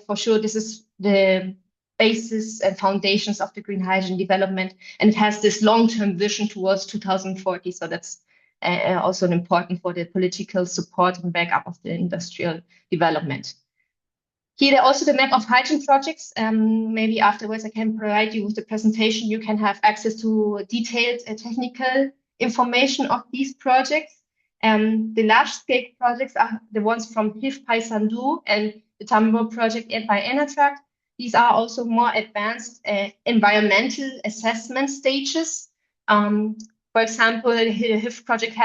S6: for sure this is the basis and foundations of the green hydrogen development, and it has this long-term vision towards 2040. So that's also important for the political support and backup of the industrial development. Here also the map of hydrogen projects. Maybe afterwards I can provide you with the presentation. You can have access to detailed technical information of these projects. The large-scale projects are the ones from HIF Paysandu and the Tambo project by Enatrac. These are also more advanced environmental assessment stages. For example, the HIF project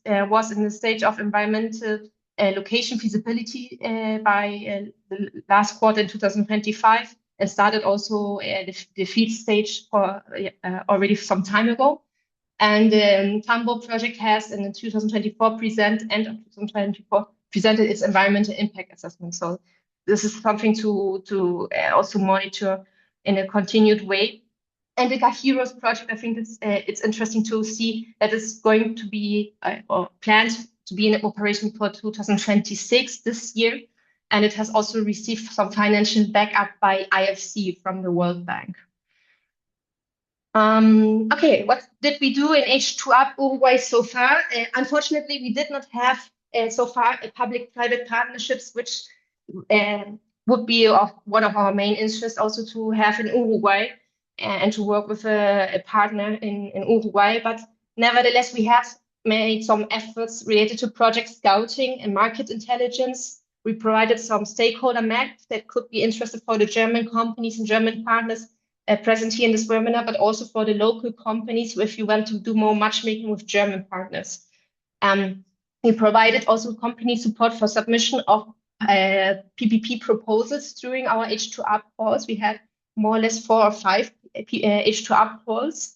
S6: was in the stage of environmental location feasibility by the last quarter in 2025 and started also the FEED stage for already some time ago. And the Tambo project has in 2024 end of 2024 presented its environmental impact assessment. So this is something to also monitor in a continued way. And the Carreros project, I think it's interesting to see that it's going to be or planned to be in operation for 2026 this year. And it has also received some financial backup by IFC from the World Bank. Okay, what did we do in H2UP Uruguay so far? Unfortunately, we did not have so far a public-private partnerships, which would be one of our main interests also to have in Uruguay and to work with a partner in Uruguay. But nevertheless, we have made some efforts related to project scouting and market intelligence. We provided some stakeholder maps that could be interested for the German companies and German partners present here in this webinar, but also for the local companies if you want to do more matchmaking with German partners. We provided also company support for submission of PPP proposals during our H2UP calls. We had more or less 4 or 5 H2UP calls.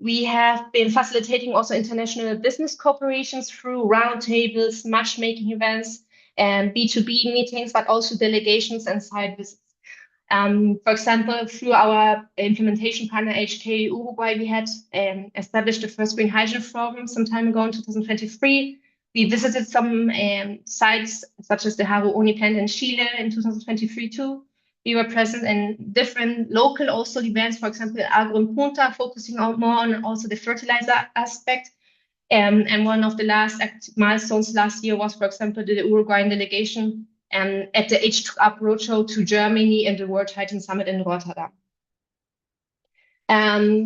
S6: We have been facilitating also international business cooperations through roundtables, matchmaking events, and B2B meetings, but also delegations and site visits. For example, through our implementation partner HK Uruguay, we had established the first Green Hydrogen Forum some time ago in 2023. We visited some sites such as the Haro Uni plant in Chile in 2023 too. We were present in different local also events, for example, Agro in Punta, focusing more on also the fertilizer aspect. And one of the last milestones last year was, for example, the Uruguayan delegation at the H2UP roadshow to Germany and the World Hydrogen Summit in Rotterdam.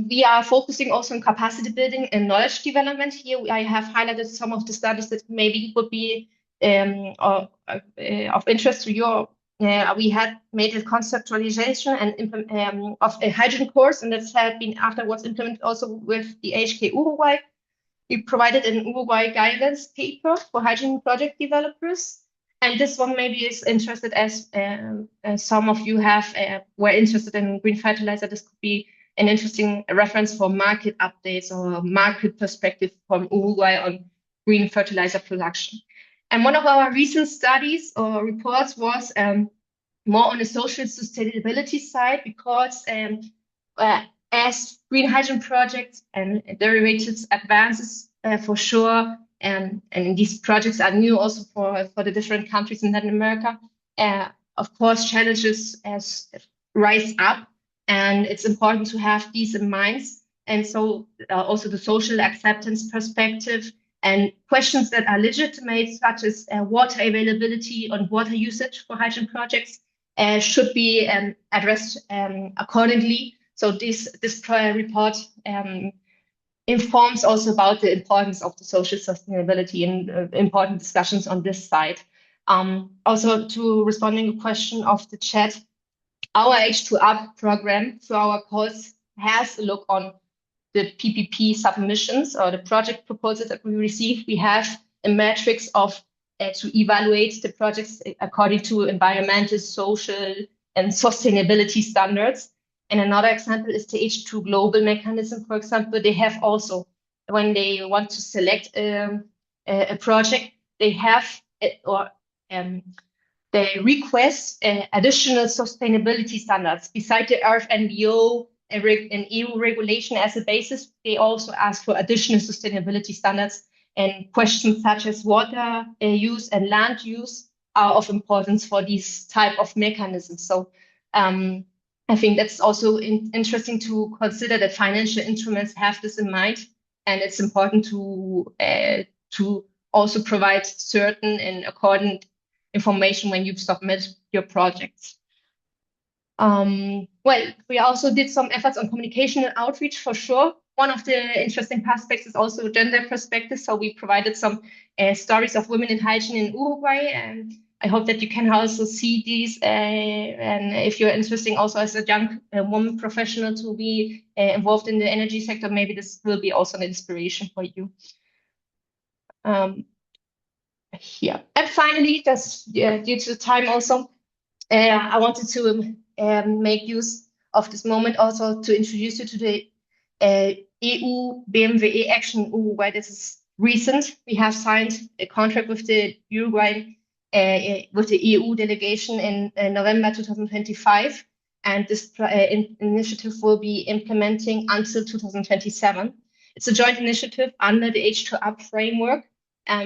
S6: We are focusing also on capacity building and knowledge development. Here I have highlighted some of the studies that maybe would be of interest to you. We had made a conceptualization and of a hydrogen course, and that's had been afterwards implemented also with the HK Uruguay. We provided an Uruguay guidance paper for hydrogen project developers. And this one maybe is interested as some of you were interested in green fertilizer. This could be an interesting reference for market updates or market perspective from Uruguay on green fertilizer production. And one of our recent studies or reports was more on the social sustainability side, because as green hydrogen projects and derivatives advances for sure, and these projects are new also for the different countries in Latin America, of course, challenges rise up, and it's important to have these in mind. And so also the social acceptance perspective and questions that are legitimate, such as water availability and water usage for hydrogen projects, should be addressed accordingly. So this report informs also about the importance of the social sustainability and important discussions on this side. Also, to responding to a question of the chat, our H2UP program through our course has a look on the PPP submissions or the project proposals that we receive. We have a matrix of to evaluate the projects according to environmental, social, and sustainability standards. And another example is the H2 Global mechanism. For example, they have also, when they want to select a project, they have they request additional sustainability standards. Beside the RFNBO and EU regulation as a basis, they also ask for additional sustainability standards, and questions such as water use and land use are of importance for these type of mechanisms. So I think that's also interesting to consider that financial instruments have this in mind, and it's important to also provide certain and accordant information when you submit your projects. Well, we also did some efforts on communication and outreach for sure. One of the interesting aspects is also gender perspective. So we provided some stories of women in hydrogen in Uruguay, and I hope that you can also see these. And if you're interested also as a young woman professional to be involved in the energy sector, maybe this will be also an inspiration for you. Here. And finally, just due to time also, I wanted to make use of this moment also to introduce you to the EU BMWE Action Uruguay. This is recent. We have signed a contract with the Uruguay, with the EU delegation in November 2025, and this initiative will be implementing until 2027. It's a joint initiative under the H2UP framework,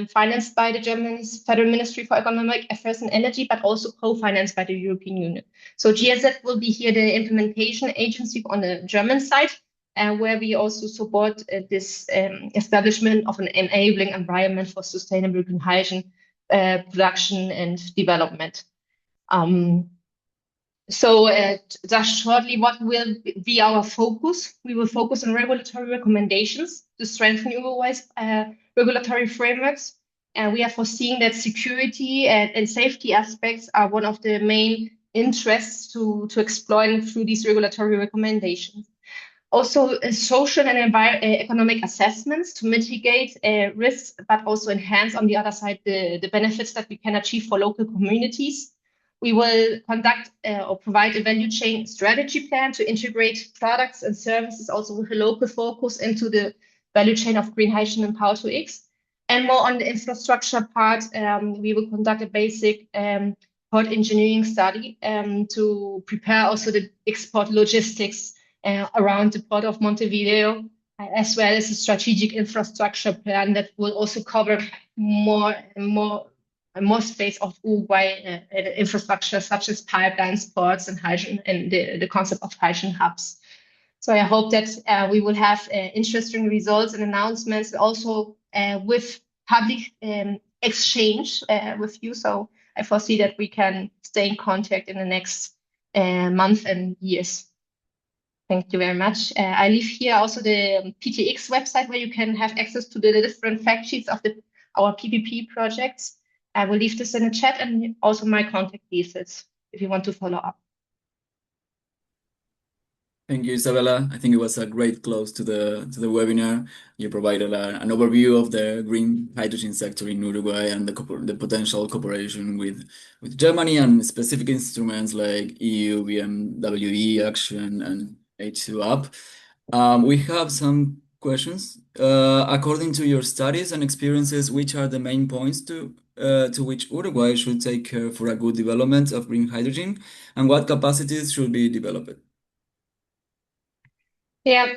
S6: financed by the German Federal Ministry for Economic Affairs and Energy, but also co-financed by the European Union. So GIZ will be here the implementation agency on the German side, where we also support this establishment of an enabling environment for sustainable green hydrogen production and development. So just shortly, what will be our focus? We will focus on regulatory recommendations to strengthen Uruguay's regulatory frameworks. And we are foreseeing that security and safety aspects are one of the main interests to explore through these regulatory recommendations. Also, social and economic assessments to mitigate risks, but also enhance, on the other side, the benefits that we can achieve for local communities. We will conduct or provide a value chain strategy plan to integrate products and services also with a local focus into the value chain of green hydrogen and Power-to-X. And more on the infrastructure part, we will conduct a basic port engineering study to prepare also the export logistics around the port of Montevideo, as well as a strategic infrastructure plan that will also cover more more space of Uruguay infrastructure such as pipelines, ports, and hydrogen, and the concept of hydrogen hubs. So I hope that we will have interesting results and announcements also with public exchange with you. So I foresee that we can stay in contact in the next month and years. Thank you very much. I leave here also the PTX website where you can have access to the different fact sheets of our PPP projects. I will leave this in the chat and also my contact details if you want to follow up.
S1: Thank you, Isabella. I think it was a great close to the webinar. You provided an overview of the green hydrogen sector in Uruguay and the potential cooperation with Germany and specific instruments like EU, BMWE Action, and H2UP. We have some questions. According to your studies and experiences, which are the main points to which Uruguay should take care for a good development of green hydrogen, and what capacities should be developed?
S6: Yeah,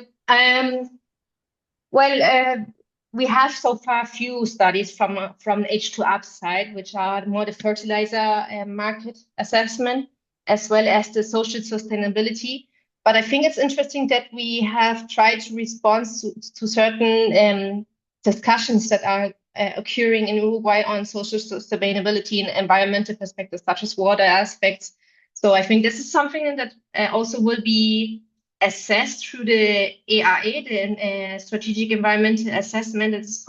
S6: well, we have so far a few studies from H2UP side, which are more the fertilizer market assessment, as well as the social sustainability. But I think it's interesting that we have tried to respond to certain discussions that are occurring in Uruguay on social sustainability and environmental perspectives, such as water aspects. So I think this is something that also will be assessed through the EAE, the Strategic Environmental Assessment that is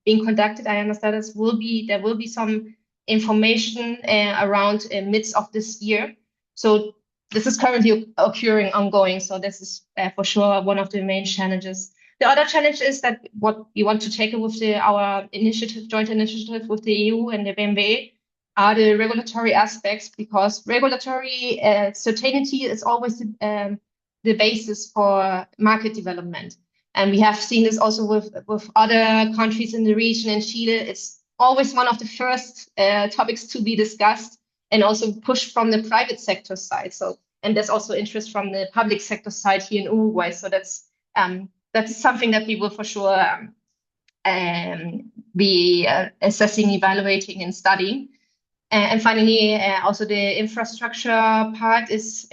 S6: being conducted. I understand there will be some information around midst of this year. So this is currently occurring ongoing. So this is for sure one of the main challenges. The other challenge is that what we want to tackle with our joint initiative with the EU and the BMW are the regulatory aspects, because regulatory certainty is always the basis for market development. And we have seen this also with other countries in the region. In Chile, it's always one of the first topics to be discussed and also pushed from the private sector side. So, and there's also interest from the public sector side here in Uruguay. So that's something that we will for sure be assessing, evaluating, and studying. And finally, also the infrastructure part is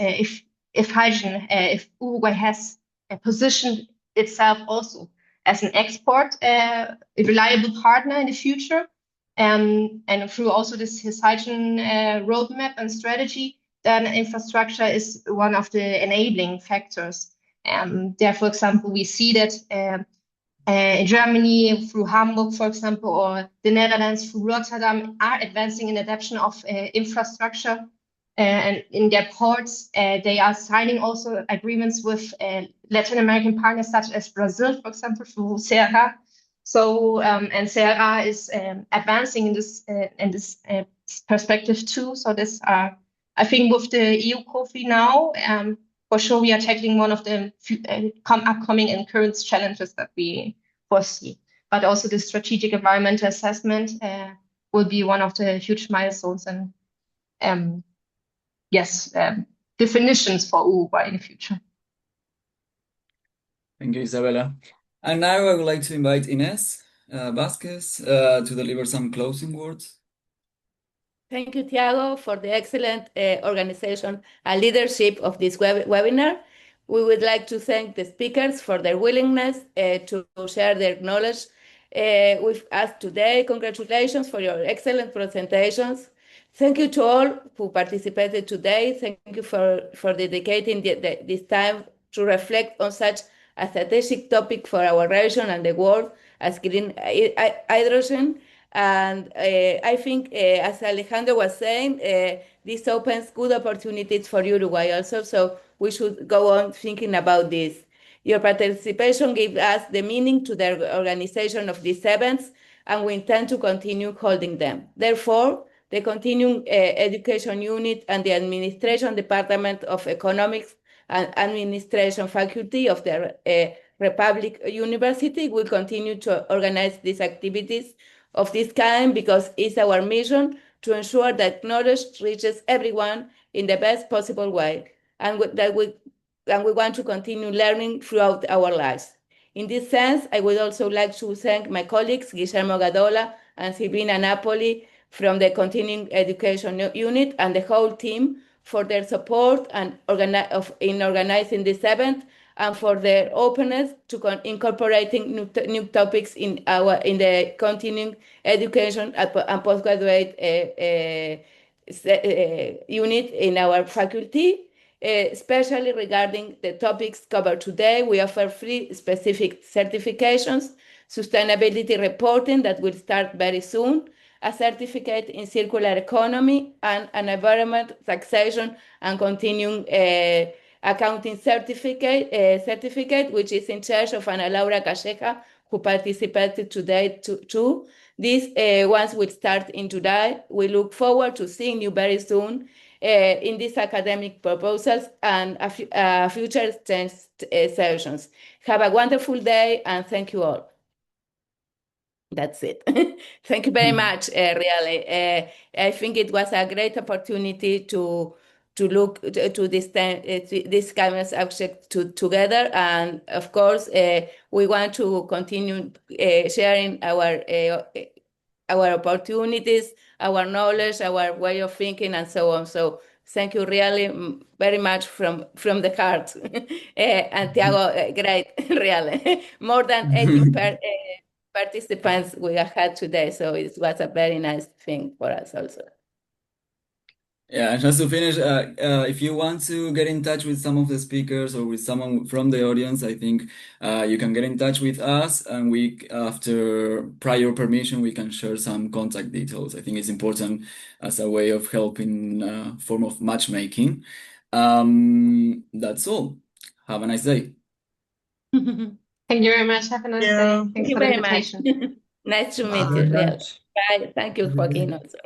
S6: if hydrogen, if Uruguay has positioned itself also as an export, a reliable partner in the future, and through also his hydrogen roadmap and strategy, then infrastructure is one of the enabling factors. There, for example, we see that in Germany through Hamburg, for example, or the Netherlands through Rotterdam are advancing in adoption of infrastructure. And in their ports, they are signing also agreements with Latin American partners such as Brazil, for example, through Serra. So, and Serra is advancing in this perspective too. So this, I think, with the EU COFI now, for sure we are tackling one of the upcoming and current challenges that we foresee. But also the strategic environmental assessment will be one of the huge milestones and definitions for Uruguay in the future.
S1: Thank you, Isabella. And now I would like to invite Ines Vasquez to deliver some closing words.
S7: Thank you, Thiago, for the excellent organization and leadership of this webinar. We would like to thank the speakers for their willingness to share their knowledge with us today. Congratulations for your excellent presentations. Thank you to all who participated today. Thank you for dedicating this time to reflect on such a strategic topic for our region and the world as green hydrogen. And I think, as Alejandro was saying, this opens good opportunities for Uruguay also, so we should go on thinking about this. Your participation gave us the meaning to the organization of these events, and we intend to continue holding them. Therefore, the Continuing Education Unit and the Administration Department of Economics and Administration Faculty of the Republic University will continue to organize these activities of this kind, because it's our mission to ensure that knowledge reaches everyone in the best possible way, and we want to continue learning throughout our lives. In this sense, I would also like to thank my colleagues, Guillermo Gadola and Silvina Napoli, from the continuing education unit and the whole team for their support and in organizing this event, and for their openness to incorporating new topics in the continuing education and postgraduate unit in our faculty. Especially regarding the topics covered today, we offer 3 specific certifications: sustainability reporting that will start very soon, a certificate in circular economy, and an environment, taxation, and continuing accounting certificate, which is in charge of Ana Laura Calleja, who participated today too. These ones will start in July. We look forward to seeing you very soon in these academic proposals and future sessions. Have a wonderful day, and thank you all. That's it. Thank you very much, really. I think it was a great opportunity to look to this kind of subject together. And of course, we want to continue sharing our opportunities, our knowledge, our way of thinking, and so on. So thank you really very much from the heart. And Tiago, great, really. More than 18 participants we have had today, so it was a very nice thing for us also.
S1: Yeah, and just to finish, if you want to get in touch with some of the speakers or with someone from the audience, I think you can get in touch with us, and after prior permission, we can share some contact details. I think it's important as a way of helping, form of matchmaking. That's all. Have a nice day.
S6: Thank you very much. Have a nice day.
S2: Yeah.
S6: Thanks
S7: Thank you
S6: for the
S7: very much.
S6: invitation.
S7: Nice to meet
S2: Bye.
S7: you, really. Bye. Thank you, Joaquin, also.